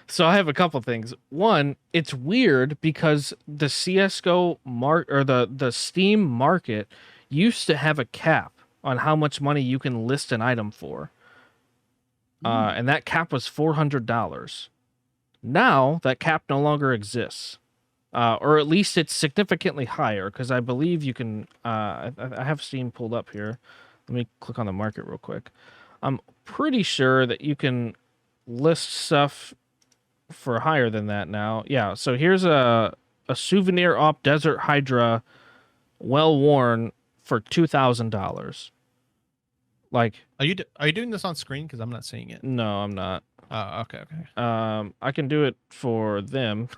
so I have a couple things. One, it's weird because the CS:GO or the Steam market used to have a cap on how much money you can list an item for. And that cap was $400. Now that cap no longer exists. Or at least it's significantly higher because I believe you can I have Steam pulled up here. Let me click on the market real quick. I'm pretty sure that you can list stuff for higher than that now. Yeah, so here's a souvenir op Desert Hydra well worn for $2,000. Like, are you doing this on screen? Because I'm not seeing it. No, I'm not. Oh, okay. I can do it for them,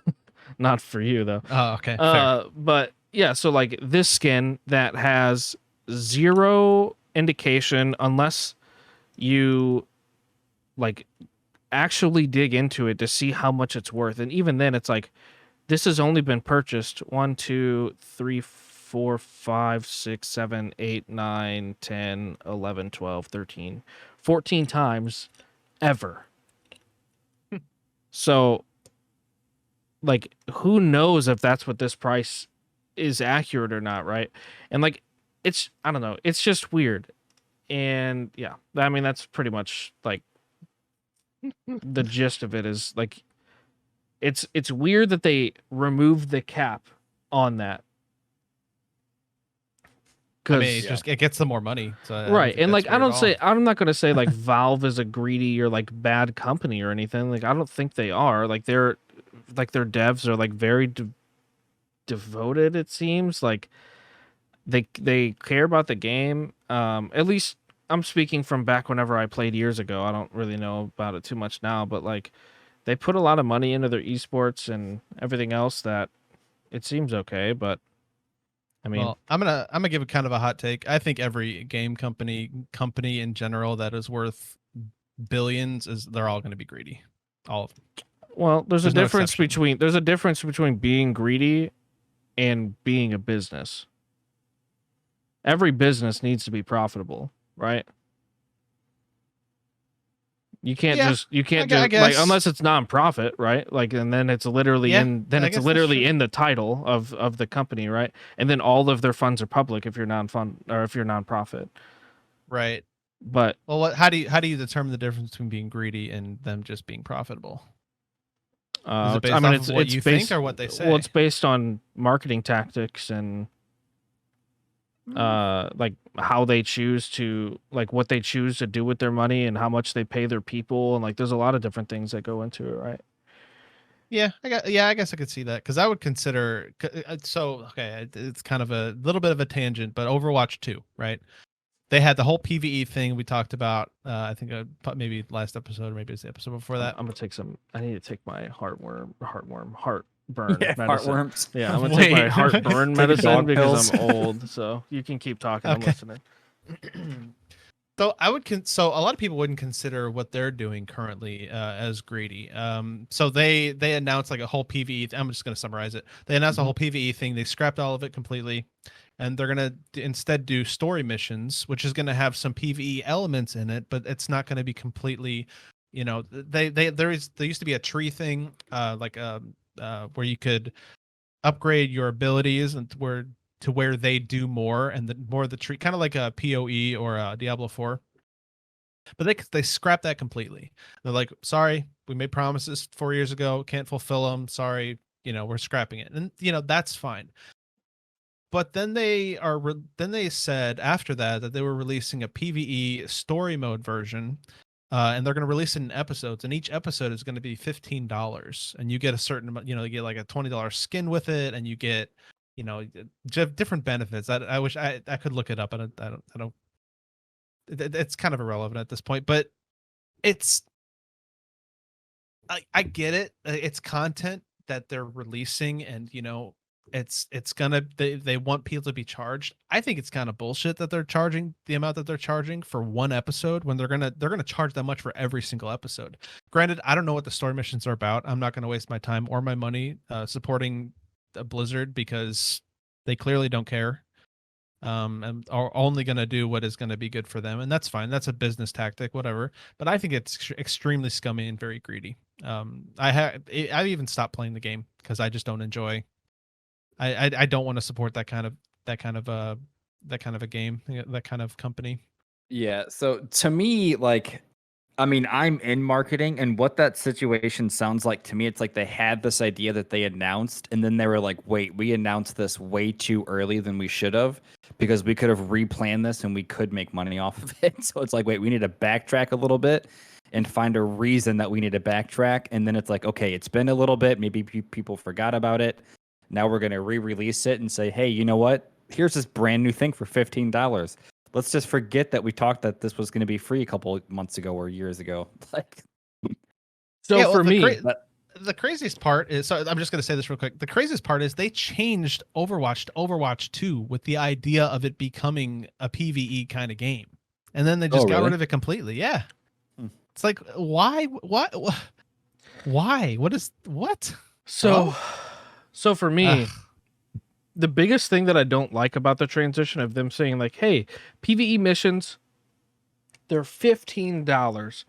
not for you though. Oh, okay. Fair. But yeah, so like this skin that has zero indication unless you like actually dig into it to see how much it's worth, and even then it's like this has only been purchased 1 2 3 4, 5, 6, 7, 8, 9, 10, 11, 12, 13, 14 times ever. So, like, who knows if that's what this price is accurate or not, right? And like, it's, I don't know, it's just weird. And yeah, I mean, that's pretty much like the gist of it is like, it's weird that they removed the cap on that. I mean, it's just it gets them more money. So I don't Right. think And that's like, I weird at don't all. say, I'm not going to say like Valve is a greedy or like bad company or anything. Like, I don't think they are. Like, their devs are like very devoted, it seems. Like, they care about the game. At least I'm speaking from back whenever I played years ago. I don't really know about it too much now, but like, they put a lot of money into their esports and everything else that it seems okay, but I mean, Well, I'm gonna give it kind of a hot take. I think every game company in general that is worth billions they're all going to be greedy. All of them. well, there's a There's no difference exception. between being greedy and being a business. Every business needs to be profitable, right? You can't Yeah, just I like, guess. unless it's non-profit, right? Like, and then it's literally Yeah, in I guess that's true. in the title of the company, right? And then all of their funds are public if you're non-fund or if you're non-profit. Right. But Well, how do you determine the difference between being greedy and them just being profitable? Is it based off of what you think or what they say? Well, it's based on marketing tactics and like how they choose to, like, what they choose to do with their money and how much they pay their people, and like there's a lot of different things that go into it, right? Yeah, I guess I could see that because I would consider so okay, it's kind of a little bit of a tangent, but Overwatch 2, right? They had the whole PvE thing we talked about. I think maybe last episode, or maybe it's the episode before that. I'm gonna take some. I need to take my heartburn Yeah, medicine. heartworms. Yeah, I'm gonna take my Wait. heartburn Take medicine dog because pills. I'm old. So you can keep talking. I'm Okay. listening. So I would so a lot of people wouldn't consider what they're doing currently as greedy. So they announced like a whole PvE. I'm just going to summarize it. They announced a whole PvE thing. They scrapped all of it completely, and they're going to instead do story missions, which is going to have some PvE elements in it, but it's not going to be completely. You know, there used to be a tree thing, where you could upgrade your abilities and where they do more, and the more the tree, kind of like a PoE or a Diablo 4. But they scrapped that completely. They're like, sorry, we made promises 4 years ago, can't fulfill them. Sorry, we're scrapping it, and that's fine. But then they said after that they were releasing a PvE story mode version. And they're going to release it in episodes, and each episode is going to be $15, and you get a certain amount. You get like a $20 skin with it, and you get, different benefits. I wish I could look it up, and I don't. It's kind of irrelevant at this point, but I get it. It's content that they're releasing, and it's gonna they want people to be charged. I think it's kind of bullshit that they're charging the amount that they're charging for one episode when they're gonna charge that much for every single episode. Granted, I don't know what the story missions are about. I'm not gonna waste my time or my money supporting Blizzard because they clearly don't care. And are only gonna do what is gonna be good for them, and that's fine. That's a business tactic, whatever. But I think it's extremely scummy and very greedy. I've even stopped playing the game because I just don't enjoy. I don't want to support that kind of a game, that kind of company. Yeah. So to me, like, I mean, I'm in marketing, and what that situation sounds like to me, it's like they had this idea that they announced, and then they were like, wait, we announced this way too early than we should have, because we could have replanned this and we could make money off of it. So it's like, wait, we need to backtrack a little bit and find a reason that we need to backtrack. And then it's like, okay, it's been a little bit. Maybe people forgot about it. Now we're going to re-release it and say, hey, you know what? Here's this brand new thing for $15. Let's just forget that we talked that this was going to be free a couple months ago or years ago. Like, So Yeah, well, for me, the craziest part is, so I'm just going to say this real quick. The craziest part is they changed Overwatch to Overwatch 2 with the idea of it becoming a PvE kind of game. And then they just got really? rid of it completely. Yeah. It's like, why? What? Why? What? so for me, Ugh. the biggest thing that I don't like about the transition of them saying like, "Hey, PvE missions, they're $15."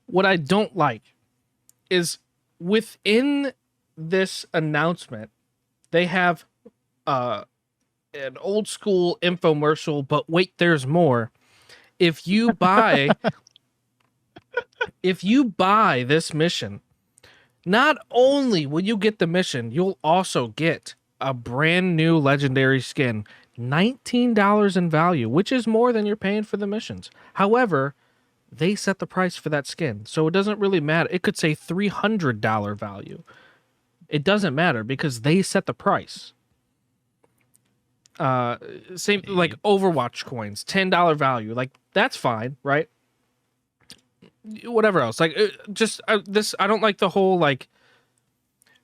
What I don't like is within this announcement, they have an old school infomercial, but wait, there's more. If you buy this mission, not only will you get the mission, you'll also get a brand new legendary skin, $19 in value, which is more than you're paying for the missions. However, they set the price for that skin, so it doesn't really matter. It could say $300 value. It doesn't matter because they set the price. Same like Overwatch coins, $10 value. Like that's fine, right? Whatever else. Like this, I don't like the whole like.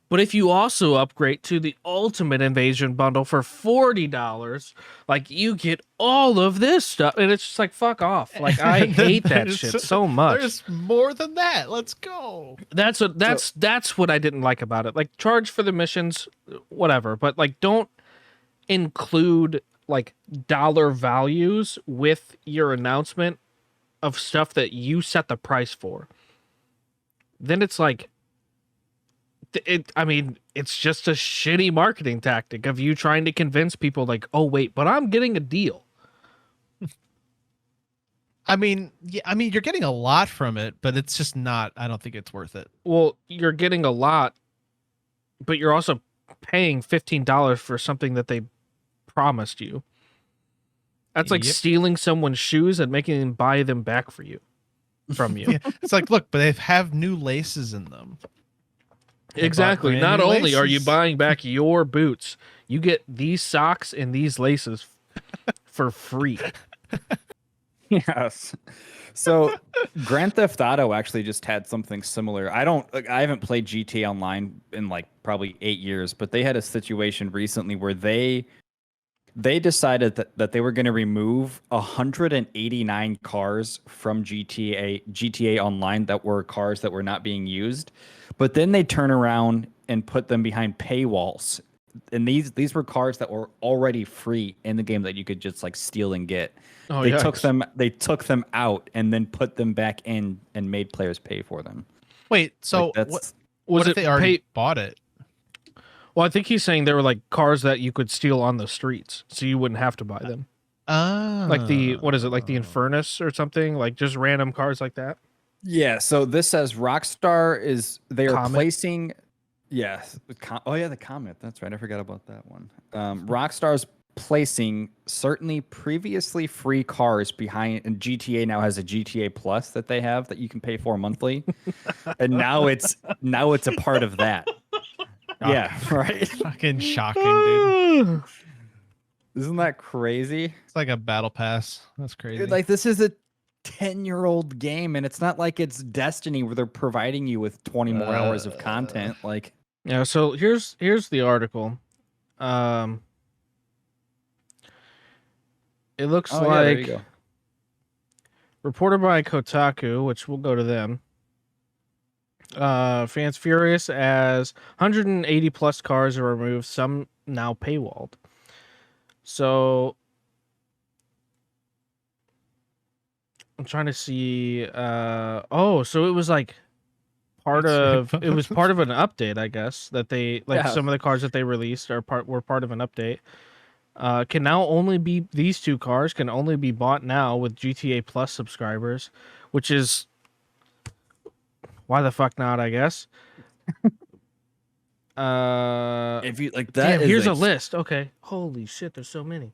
But if you also upgrade to the Ultimate Invasion bundle for $40, like you get all of this stuff, and it's just like fuck off. Like I hate that shit so much. There's more than that. Let's go. That's what I didn't like about it. Like charge for the missions, whatever, but like don't include like dollar values with your announcement of stuff that you set the price for. Then it's like it's just a shitty marketing tactic of you trying to convince people like, oh wait, but I'm getting a deal. I mean, you're getting a lot from it, but it's just not. I don't think it's worth it. Well, you're getting a lot, but you're also paying $15 for something that they promised you. That's like stealing someone's shoes and making them buy them back from you. Yeah, it's like, look, but they have new laces in them. Exactly. Not only are you laces. buying back your boots, you get these socks and these laces for free. Yes. So Grand Theft Auto actually just had something similar. I haven't played GTA Online in like probably 8 years, but they had a situation recently where they decided that they were going to remove 189 cars from GTA Online that were cars that were not being used, but then they turn around and put them behind paywalls. And these were cars that were already free in the game that you could just like steal and get. Oh, They yikes. took them out and then put them back in and made players pay for them. Wait, so Like, that's what Was if they already bought it? Well, I think he's saying they were like cars that you could steal on the streets, so you wouldn't have to buy them. Like the what is it? Like the Infernus or something? Like just random cars like that. Yeah, so this says Rockstar they are Comet. placing the Comet. That's right. I forgot about that one. Rockstar's placing certainly previously free cars behind, and GTA now has a GTA Plus that they have that you can pay for monthly. And now it's a part of that. Yeah, right. Fucking shocking, dude. Isn't that crazy? It's like a battle pass. That's crazy. Like this is a 10-year-old game, and it's not like it's Destiny where they're providing you with 20 more hours of content. Like, Yeah, so here's the article. It looks oh, yeah, there you like go. reported by Kotaku, which we'll go to them. Fans furious as 180 plus cars are removed, some now paywalled. So I'm trying to see. So it was like part of it was part of an update, I guess, that they like Yeah. some of the cars that they released were part of an update. Can now only be these two cars can only be bought now with GTA Plus subscribers, which is why the fuck not, I guess. If you like that, Damn, here's a list. Okay, holy shit, there's so many.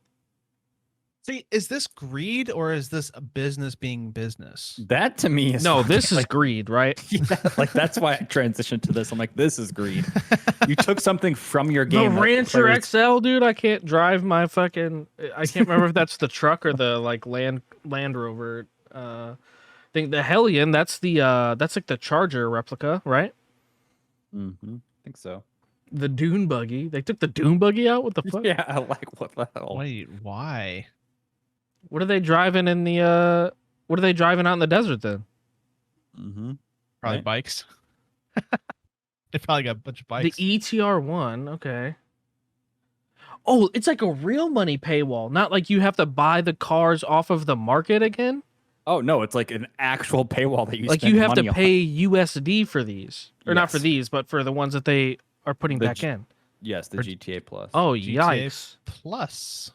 See, is this greed or is this a business being business? That to me is No, this is like, greed, right? yeah, like that's why I transitioned to this. I'm like, this is greed. You took something from your The game. that Rancher players- XL, dude. I can't drive my fucking. I can't remember if that's the truck or the like Land Rover. I think the Hellion. That's like the Charger replica, right? Mhm, I think so. The Dune buggy. They took the Dune buggy out. What the fuck? Yeah, like what the hell? Wait, why? What are they driving in the? What are they driving out in the desert then? Mm-hmm. Probably Right. bikes. They probably got a bunch of bikes. The ETR1. Okay. Oh, it's like a real money paywall, not like you have to buy the cars off of the market again. Oh no, it's like an actual paywall that you Like spend you have to money on. pay USD for these, or not for Yes. these, but for the ones that they are putting The back G- in. Yes, the GTA Plus. Oh, GTA yikes! Plus.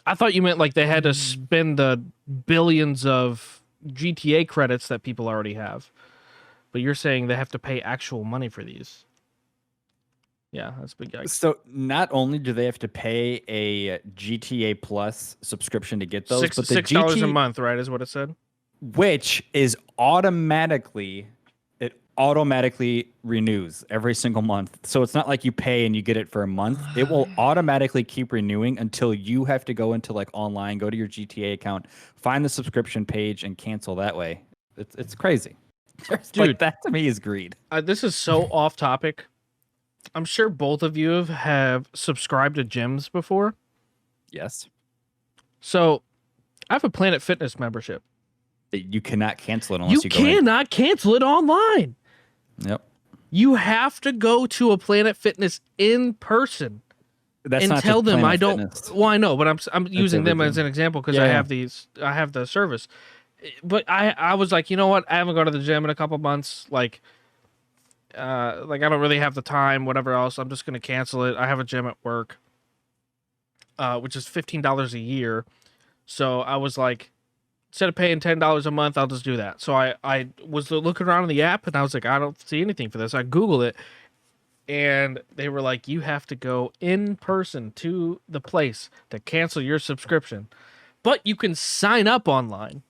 I thought you meant like they had to spend the billions of GTA credits that people already have, but you're saying they have to pay actual money for these. Yeah, that's a big yikes. So not only do they have to pay a GTA Plus subscription to get those, Six but the $6 a GT month, right? Is what it said. which is automatically renews every single month. So it's not like you pay and you get it for a month. It will automatically keep renewing until you have to go into like online, go to your GTA account, find the subscription page, and cancel that way. It's crazy. Dude. Like, that to me is greed. This is so off topic. I'm sure both of you have subscribed to gyms before. Yes. So I have a Planet Fitness membership. You cannot cancel it unless You you go in. cannot cancel it online. Yep. You have to go to a Planet Fitness in person That's and not tell just them Planet I don't. Fitness. Well, I know, but I'm using them as everything. an example because Yeah, I yeah. have these. I have the service. But I was like, you know what? I haven't gone to the gym in a couple months. Like I don't really have the time. Whatever else, I'm just gonna cancel it. I have a gym at work, which is $15 a year. So I was like, instead of paying $10 a month, I'll just do that. So I was looking around in the app and I was like, I don't see anything for this. I Googled it and they were like, you have to go in person to the place to cancel your subscription, but you can sign up online.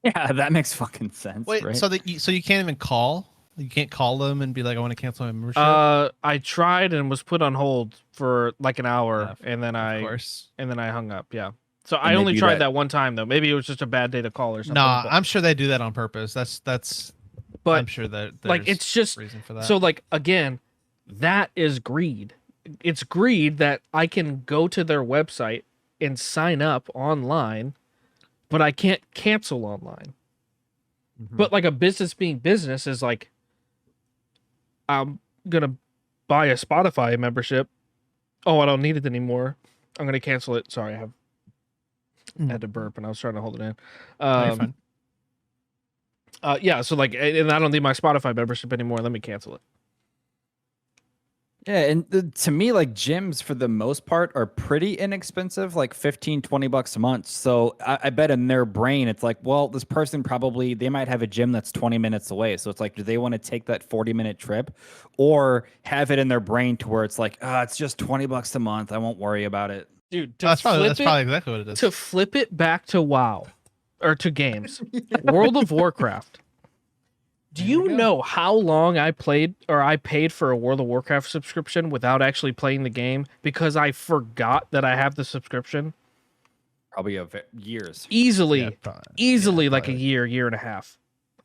Yeah, that makes fucking sense. Wait, right? so you can't even call? You can't call them and be like, I want to cancel my membership? I tried and was put on hold for like an hour and then of course. I hung up. Yeah. So And I they only do tried that- that one time though. Maybe it was just a bad day to call or something. Nah, but- I'm sure they do that on purpose. That's but I'm sure that like there's it's just reason for that. so like again, that is greed. It's greed that I can go to their website and sign up online, but I can't cancel online. But like a business being business is like, I'm gonna buy a Spotify membership. Oh, I don't need it anymore. I'm gonna cancel it. Sorry, I had to burp and I was trying to hold it in. No, you're fine. Yeah, so like, and I don't need my Spotify membership anymore. Let me cancel it. Yeah, and to me, like, gyms for the most part are pretty inexpensive, like 15, 20 bucks a month. So I bet in their brain, it's like, well, this person probably, they might have a gym that's 20 minutes away. So it's like, do they want to take that 40-minute trip or have it in their brain to where it's like, it's just 20 bucks a month. I won't worry about it. Dude, That's probably exactly what it is. to flip it back to WoW or to games, World of Warcraft. Do you know how long I paid for a World of Warcraft subscription without actually playing the game because I forgot that I have the subscription? Probably years. Easily, Yeah, probably. easily Yeah, like probably. a year and a half.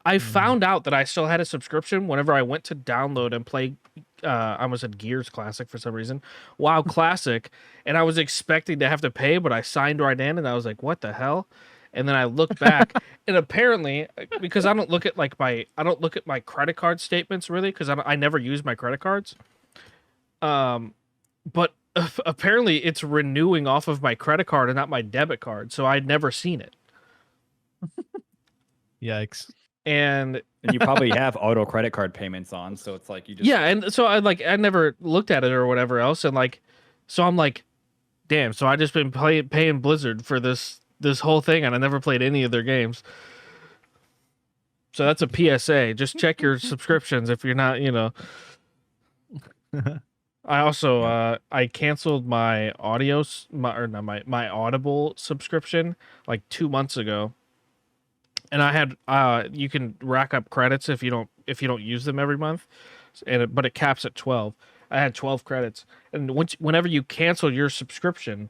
I found out that I still had a subscription whenever I went to download and play. I almost said Gears Classic for some reason. WoW Classic, and I was expecting to have to pay, but I signed right in, and I was like, "What the hell?" And then I looked back, and apparently, because I don't look at my credit card statements really, because I never use my credit cards. But apparently, it's renewing off of my credit card and not my debit card, so I'd never seen it. Yikes. And And you probably have auto credit card payments on. So it's like you just. yeah, and so I never looked at it or whatever else, and like, so I'm like, damn. So I just been paying Blizzard for this whole thing, and I never played any of their games. So that's a PSA. Just check your subscriptions if you're not, I also I canceled my my Audible subscription like 2 months ago. And I had you can rack up credits if you don't use them every month, but it caps at 12. I had 12 credits, and whenever you cancel your subscription,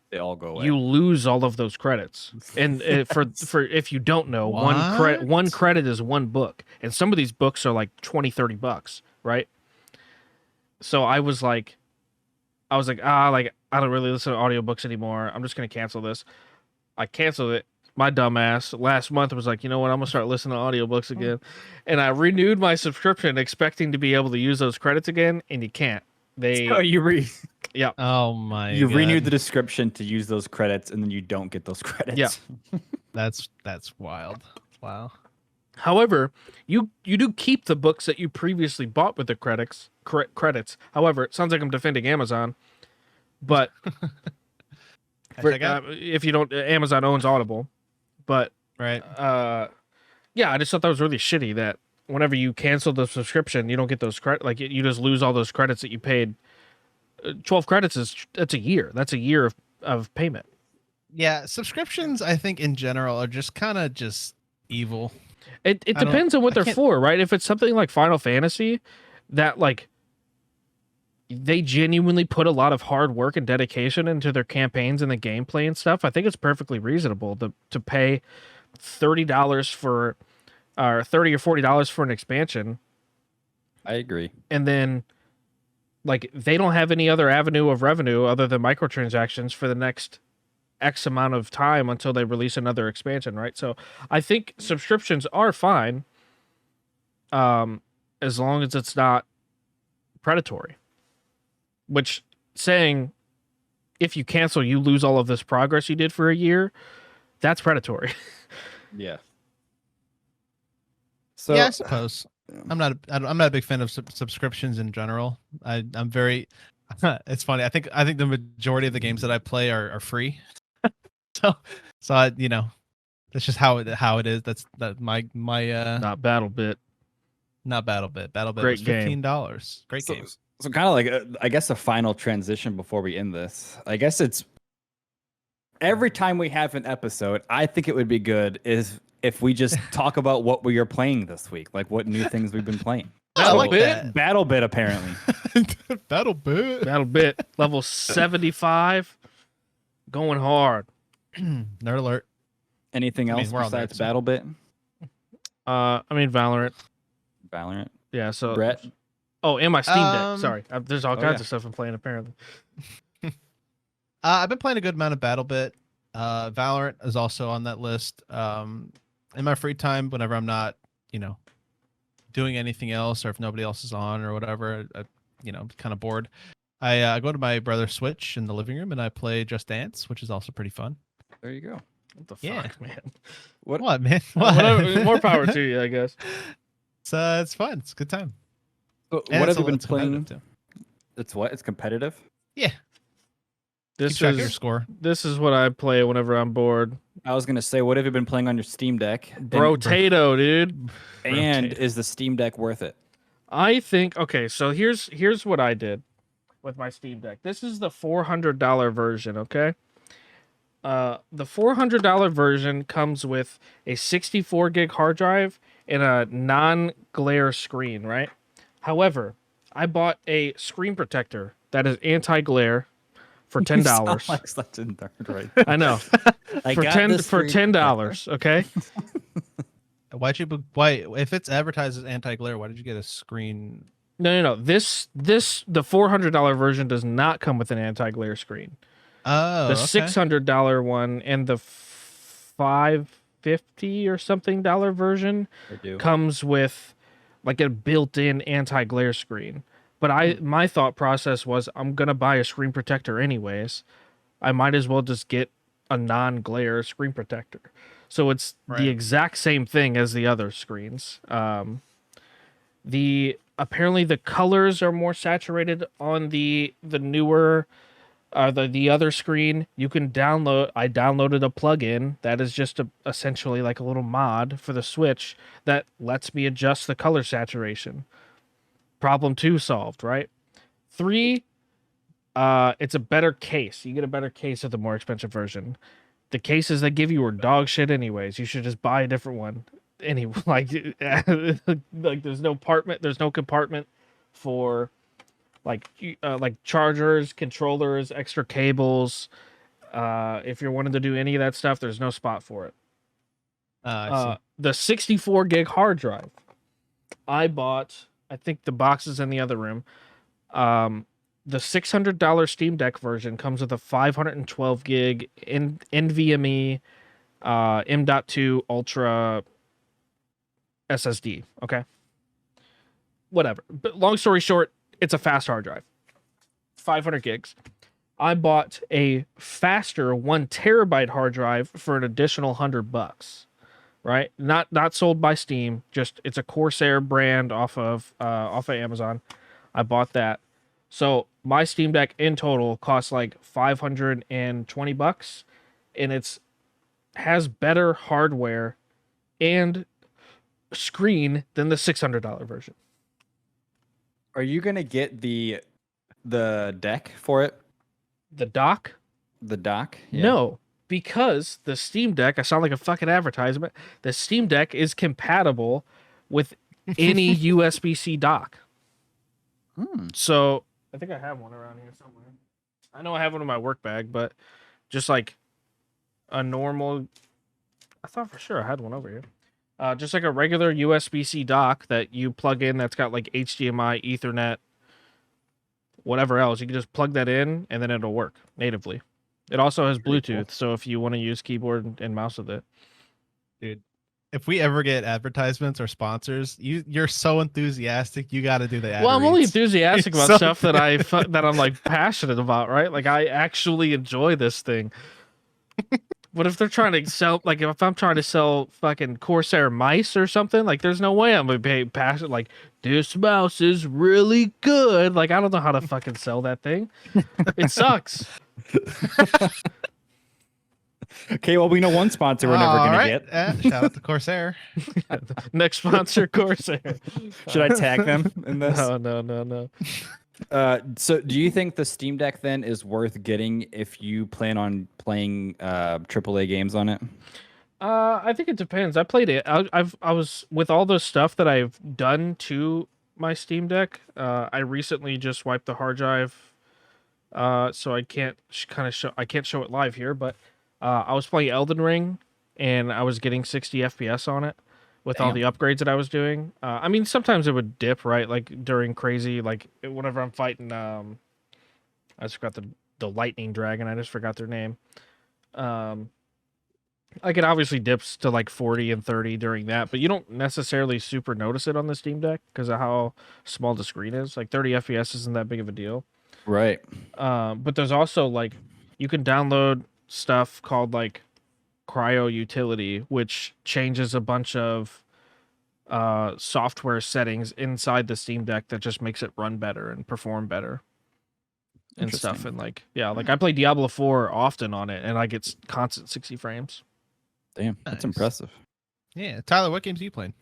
They all go away. you lose all of those credits. And for if you don't know, What? one credit is one book, and some of these books are like 20, 30 bucks, right? So I was like I don't really listen to audiobooks anymore. I'm just gonna cancel this. I canceled it. My dumbass last month was like, you know what? I'm gonna start listening to audiobooks again, and I renewed my subscription, expecting to be able to use those credits again, and you can't. They So Oh my! you God. renewed the description to use those credits, and then you don't get those credits. Yeah. That's wild. Wow. However, you do keep the books that you previously bought with the credits. However, it sounds like I'm defending Amazon, but if you don't, Amazon owns Audible, but Right. yeah, I just thought that was really shitty that whenever you cancel the subscription, you don't get those credits. Like you just lose all those credits that you paid. 12 credits that's a year. That's a year of payment. Yeah, subscriptions I think in general are just kind of just evil. It depends on what I they're can't- for, right? If it's something like Final Fantasy, that like they genuinely put a lot of hard work and dedication into their campaigns and the gameplay and stuff, I think it's perfectly reasonable to pay $30 for or $30 or $40 for an expansion, I agree. and then like they don't have any other avenue of revenue other than microtransactions for the next X amount of time until they release another expansion, right? So I think subscriptions are fine, as long as it's not predatory. Which saying if you cancel, you lose all of this progress you did for a year, that's predatory. Yeah. So Yeah, I suppose. I'm not a big fan of subscriptions in general. I'm very. It's funny. I think the majority of the games that I play are free. so I, that's just how it is. That's my Not BattleBit. not BattleBit. BattleBit Great was game. $15. Great So- game. So kind of like, I guess a final transition before we end this. I guess it's every time we have an episode, I think it would be good is if we just talk about what we are playing this week, like what new things we've been playing. I like BattleBit? that. BattleBit, apparently. BattleBit. BattleBit level 75, going hard. Nerd alert. Anything I mean, else we're all besides nerds. BattleBit? I mean Valorant. Valorant. Yeah. So Brett. Oh, and my Steam Deck. Um, Sorry, there's all oh, kinds yeah. of stuff I'm playing apparently. I've been playing a good amount of BattleBit. Valorant is also on that list. In my free time, whenever I'm not, doing anything else, or if nobody else is on or whatever, I'm kind of bored. I go to my brother's Switch in the living room and I play Just Dance, which is also pretty fun. There you go. What the Yeah. fuck, man? What man? Whatever, more power to you, I guess. It's fun. It's a good time. So And what it's have you been it's competitive, playing? too. It's what? It's competitive? Yeah. This Keep track of your is score. what I play whenever I'm bored. I was going to say, what have you been playing on your Steam Deck? Brotato, dude. And Brotato. is the Steam Deck worth it? I think okay, so here's what I did with my Steam Deck. This is the $400 version, okay? The $400 version comes with a 64 gig hard drive and a non-glare screen, right? However, I bought a screen protector that is anti-glare for $10. Sound like such a nerd right I know. I For got ten this for screen $10, okay? Why if it's advertised as anti-glare, why did you get a screen? No. This the $400 version does not come with an anti-glare screen. Oh, The okay. $600 one and the $550 or something version They do. comes with like a built-in anti-glare screen. But my thought process was I'm gonna buy a screen protector anyways. I might as well just get a non-glare screen protector. So it's Right. the exact same thing as the other screens. Apparently the colors are more saturated on the newer the other screen. You can download. I downloaded a plugin that is just essentially like a little mod for the Switch that lets me adjust the color saturation. Problem 2 solved, right? 3, it's a better case. You get a better case of the more expensive version. The cases they give you are dog shit anyways. You should just buy a different one. Anyway, like there's no compartment for like chargers, controllers, extra cables. If you're wanting to do any of that stuff, there's no spot for it. I see. The 64 gig hard drive, I bought. I think the box is in the other room. The $600 Steam Deck version comes with a 512 gig NVMe M.2 Ultra SSD. Okay, whatever. But long story short, it's a fast hard drive. 500 gigs. I bought a faster 1 terabyte hard drive for an additional $100. Right? Not sold by Steam. Just it's a Corsair brand off of Amazon. I bought that. So my Steam Deck in total costs like $520, and it's has better hardware and screen than the $600 version. Are you gonna get the deck for it? The dock? The dock? Yeah. No, because the Steam Deck, I sound like a fucking advertisement. The Steam Deck is compatible with any USB-C dock. So I think I have one around here somewhere. I know I have one in my work bag, but just like a normal, I thought for sure I had one over here. Just like a regular USB-C dock that you plug in that's got like HDMI, Ethernet, whatever else. You can just plug that in and then it'll work natively. It also has Bluetooth, so if you want to use keyboard and mouse with it. Dude, if we ever get advertisements or sponsors, you're so enthusiastic. You got to do the ad Well, I'm only reads. enthusiastic You're about so stuff that that I'm like passionate about, right? Like I actually enjoy this thing. But if they're trying to sell, like if I'm trying to sell fucking Corsair mice or something, like there's no way I'm gonna be passionate. Like this mouse is really good. Like I don't know how to fucking sell that thing. It sucks. Okay, well, we know one sponsor we're never gonna get. Shout out to Corsair. Next sponsor, Corsair. Should I tag them in this? No. So do you think the Steam Deck then is worth getting if you plan on playing AAA games on it? I think it depends. I played it. I was with all the stuff that I've done to my Steam Deck. I recently just wiped the hard drive, so I can't show it live here. But I was playing Elden Ring, and I was getting 60 FPS on it with all the upgrades that I was doing. I mean, sometimes it would dip, right? Like during crazy, like whenever I'm fighting, I just forgot the lightning dragon. I just forgot their name. Like it obviously dips to like 40 and 30 during that, but you don't necessarily super notice it on the Steam Deck because of how small the screen is. Like 30 FPS isn't that big of a deal. Right. But there's also like you can download stuff called like Cryo Utility, which changes a bunch of software settings inside the Steam Deck that just makes it run better and perform better and stuff. And like, yeah, like I play Diablo 4 often on it and I get constant 60 frames. Damn, that's Nice. impressive. Yeah, Tyler, what games are you playing?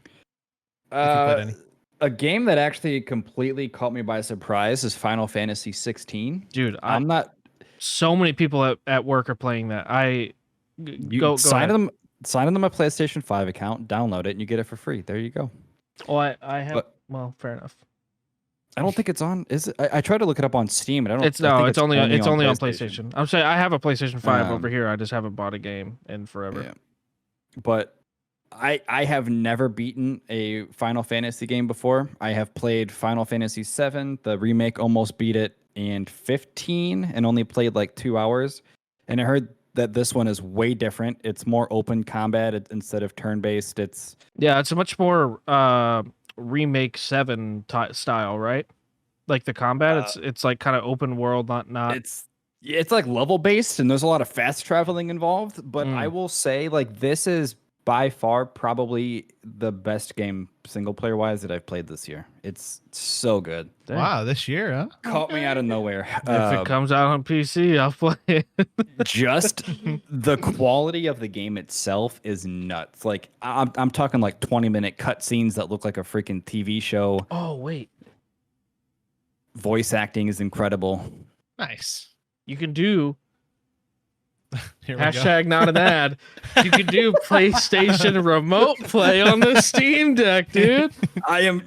If you played any. A game that actually completely caught me by surprise is Final Fantasy 16. Dude, I'm not. so many people at work are playing that. You go sign ahead. them a PlayStation 5 account, download it, and you get it for free. There you go. Oh, I have. But- Well, fair enough. I don't think it's on. Is it? I tried to look it up on Steam, and I don't. It's I think it's only on PlayStation. I'm saying I have a PlayStation 5 over here. I just haven't bought a game in forever. Yeah. But I have never beaten a Final Fantasy game before. I have played Final Fantasy 7, the remake, almost beat it, and 15, and only played like 2 hours. And I heard that this one is way different. It's more open combat instead of turn-based. It's Yeah, it's a much more remake 7 style, right? Like the combat, it's like kind of open world, not. it's like level based, and there's a lot of fast traveling involved. But Mm. I will say, like, this is by far probably the best game single player wise that I've played this year. It's so good. Dang. Wow, this year, huh? Caught me out of nowhere. If it comes out on PC, I'll play it. Just the quality of the game itself is nuts. Like I'm talking like 20-minute cutscenes that look like a freaking TV show. Oh wait, Voice acting is incredible. Nice. you can do Here we go. hashtag not an ad. You can do PlayStation Remote Play on the Steam Deck, dude. I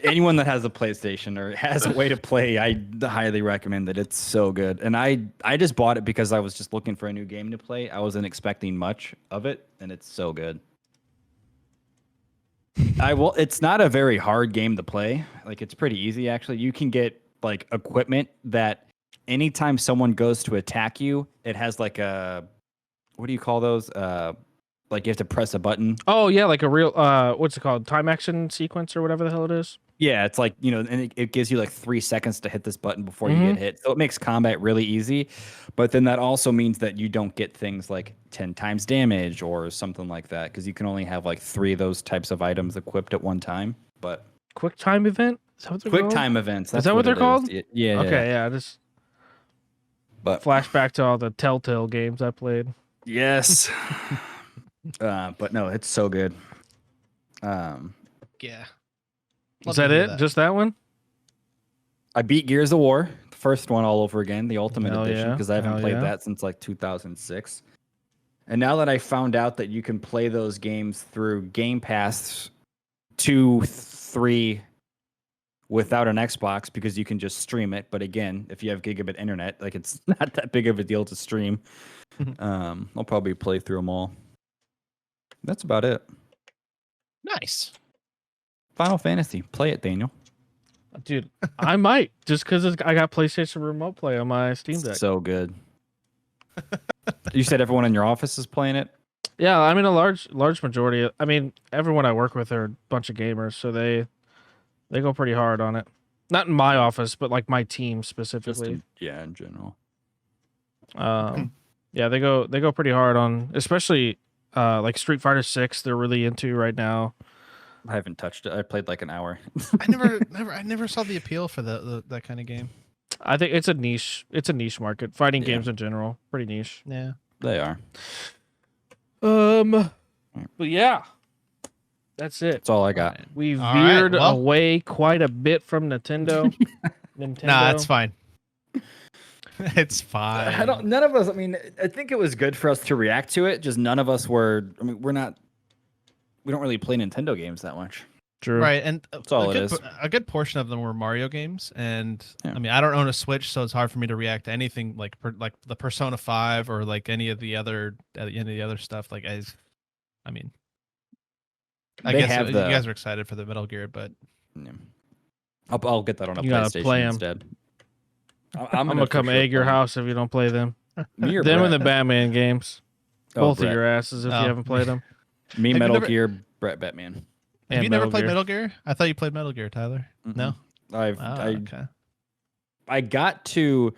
anyone that has a PlayStation or has a way to play, I highly recommend it. It's so good. And I just bought it because I was just looking for a new game to play. I wasn't expecting much of it, and it's so good. It's not a very hard game to play. Like, it's pretty easy actually. You can get like equipment that anytime someone goes to attack you, it has like a, what do you call those? Like you have to press a button. Oh yeah, like a real what's it called? Time action sequence or whatever the hell it is. Yeah, it's like, you know, and it gives you like 3 seconds to hit this button before you get hit. So it makes combat really easy. But then that also means that you don't get things like 10 times damage or something like that, because you can only have like 3 of those types of items equipped at one time. But Quick time event? Is that what they're quick called? time events. That's that what they're it is. called? Yeah. Okay, yeah. Just But flashback to all the Telltale games I played. yes. But no, it's so good. Yeah. Is that it? Just that one? I beat Gears of War, the first one all over again, the Ultimate Hell Edition, yeah, because I haven't hell played yeah. that since like 2006. And now that I found out that you can play those games through Game Pass 2, 3 without an Xbox, because you can just stream it. But again, if you have gigabit internet, like it's not that big of a deal to stream. I'll probably play through them all. That's about it. Nice. Final Fantasy, play it, Daniel. Dude, I might, just because I got PlayStation Remote Play on my Steam Deck. So good. You said everyone in your office is playing it? Yeah, I mean a large majority. I mean, everyone I work with are a bunch of gamers, so they go pretty hard on it. Not in my office, but like my team specifically. In general. Yeah, they go pretty hard on, especially like Street Fighter 6. They're really into right now. I haven't touched it. I played like an hour. I never saw the appeal for that kind of game. I think it's a niche. It's a niche market. Fighting games in general, pretty niche. Yeah. They are. But yeah, that's it. That's all I got. We All right, veered well- away quite a bit from Nintendo. Nah, it's fine. It's fine. I don't. None of us. I mean, I think it was good for us to react to it. Just none of us were. I mean, we're not. We don't really play Nintendo games that much. True. Right, and all a it good, is. A good portion of them were Mario games, and Yeah. I mean, I don't own a Switch, so it's hard for me to react to anything like the Persona 5 or like any of the other stuff. Like I mean, I They guess have you the- guys are excited for the Metal Gear, but Yeah. I'll get that on a You gotta PlayStation play 'em. instead. I'm gonna come for sure egg your play 'em. house if you don't play them. Me or Them and Brett? the Batman games. Oh, Both Brett. of your asses if Oh. you haven't played them. Me, Have you Metal never- Gear, Brett, Batman. have you never played Metal Gear? I thought you played Metal Gear, Tyler. No. I've Oh, I okay. I got to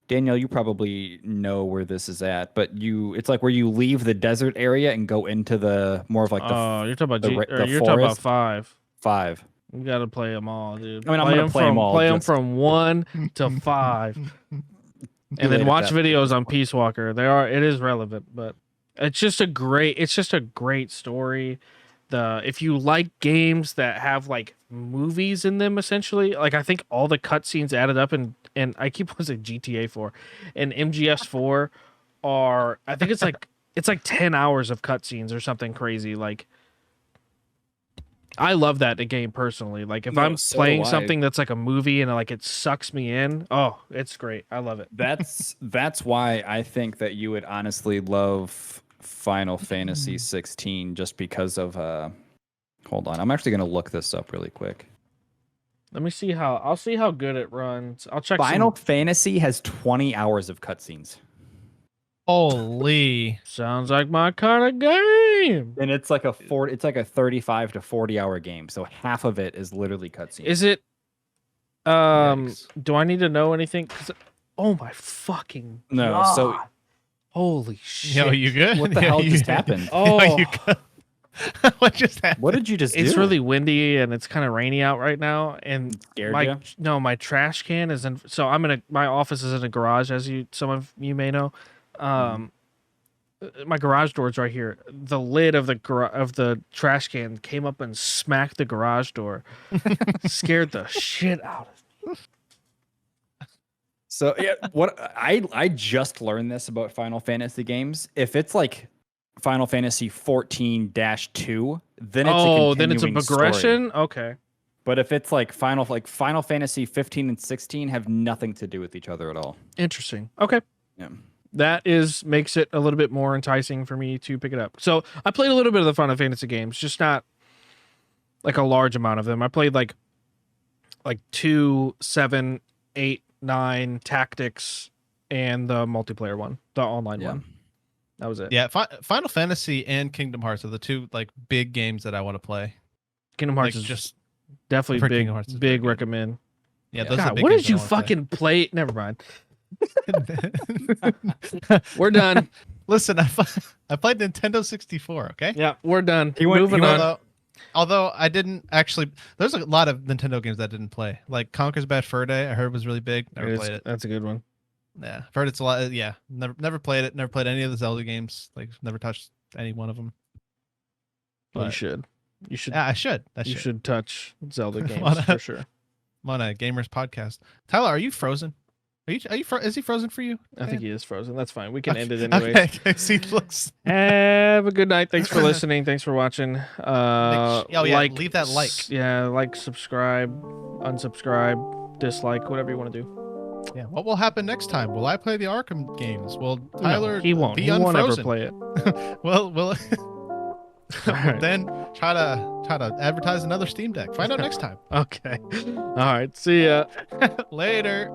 Daniel. You probably know where this is at, but it's like where you leave the desert area and go into the more of like the Oh, you're talking about the you're talking about forest. 5. 5. You gotta play them all, dude. I mean, I'm gonna play 'em all, Play them just- from 1 to 5, and late then at watch that videos on Peace Walker. It is relevant, but it's just a great story. If you like games that have like movies in them, essentially, like I think all the cutscenes added up, and I keep saying GTA 4 and MGS 4 are, I think it's like 10 hours of cutscenes or something crazy. Like, I love that game personally. Like if No, I'm so playing do I. something that's like a movie and like it sucks me in, oh, it's great. I love it. That's why I think that you would honestly love Final Fantasy 16, just because of hold on, I'm actually gonna look this up really quick. Let me see I'll see how good it runs. I'll check Final Fantasy has 20 hours of cutscenes, Holy. Sounds like my kind of game. and it's like a 35 to 40 hour game. So half of it is literally cutscenes. Is it? Yikes. Do I need to know anything? 'Cause- oh my fucking No, so- God. Holy shit! Yo, you good? What the Yo, hell you- just happened? Oh, Yo, you good? What just happened? What did you just it's do? really windy and it's kind of rainy out right now. And Scared my ya? my trash can is in. So my office is in a garage, as some of you may know. My garage door is right here. The lid of the trash can came up and smacked the garage door. Scared the shit out of me. So yeah, what I just learned this about Final Fantasy games. If it's like Final Fantasy 14-2, then it's then it's a continuing progression. story. Okay. But if it's like Final Fantasy 15 and 16 have nothing to do with each other at all. Interesting. Okay. Yeah. That makes it a little bit more enticing for me to pick it up. So I played a little bit of the Final Fantasy games, just not like a large amount of them. I played like 2, 7, 8, 9 Tactics and the multiplayer one, the online one. That was it. Yeah, Final Fantasy and Kingdom Hearts are the two like big games that I want to play. Kingdom Hearts Like, is just Definitely heard big, Kingdom Hearts is big pretty good. recommend. Yeah, those are God, big what games did you I wanna play. fucking play? Never mind. We're done. Listen, I played Nintendo 64. Okay. Yeah, we're done. He went- Moving he on. went- Although I didn't actually, there's a lot of Nintendo games that I didn't play. Like Conker's Bad Fur Day, I heard was really big. Never played it. That's a good one. Yeah, I've heard it's a lot. Yeah, never played it. Never played any of the Zelda games. Like never touched any one of them. You But- should. You should. Yeah, I should. You should touch Zelda games Wanna- for sure. I'm on a gamers podcast. Tyler, are you frozen? Are you is he frozen for you? I think he is frozen. That's fine. We can end it Okay, anyways. okay. See, looks. Have a good night. Thanks for listening. Thanks for watching. Oh yeah, leave that like. Yeah, like, subscribe, unsubscribe, dislike, whatever you want to do. Yeah. What will happen next time? Will I play the Arkham games? Will Tyler? No, he won't. Be He won't ever unfrozen? play it. Well, will right. then try to advertise another Steam Deck. Find out next time. Okay. All right. See ya. Later.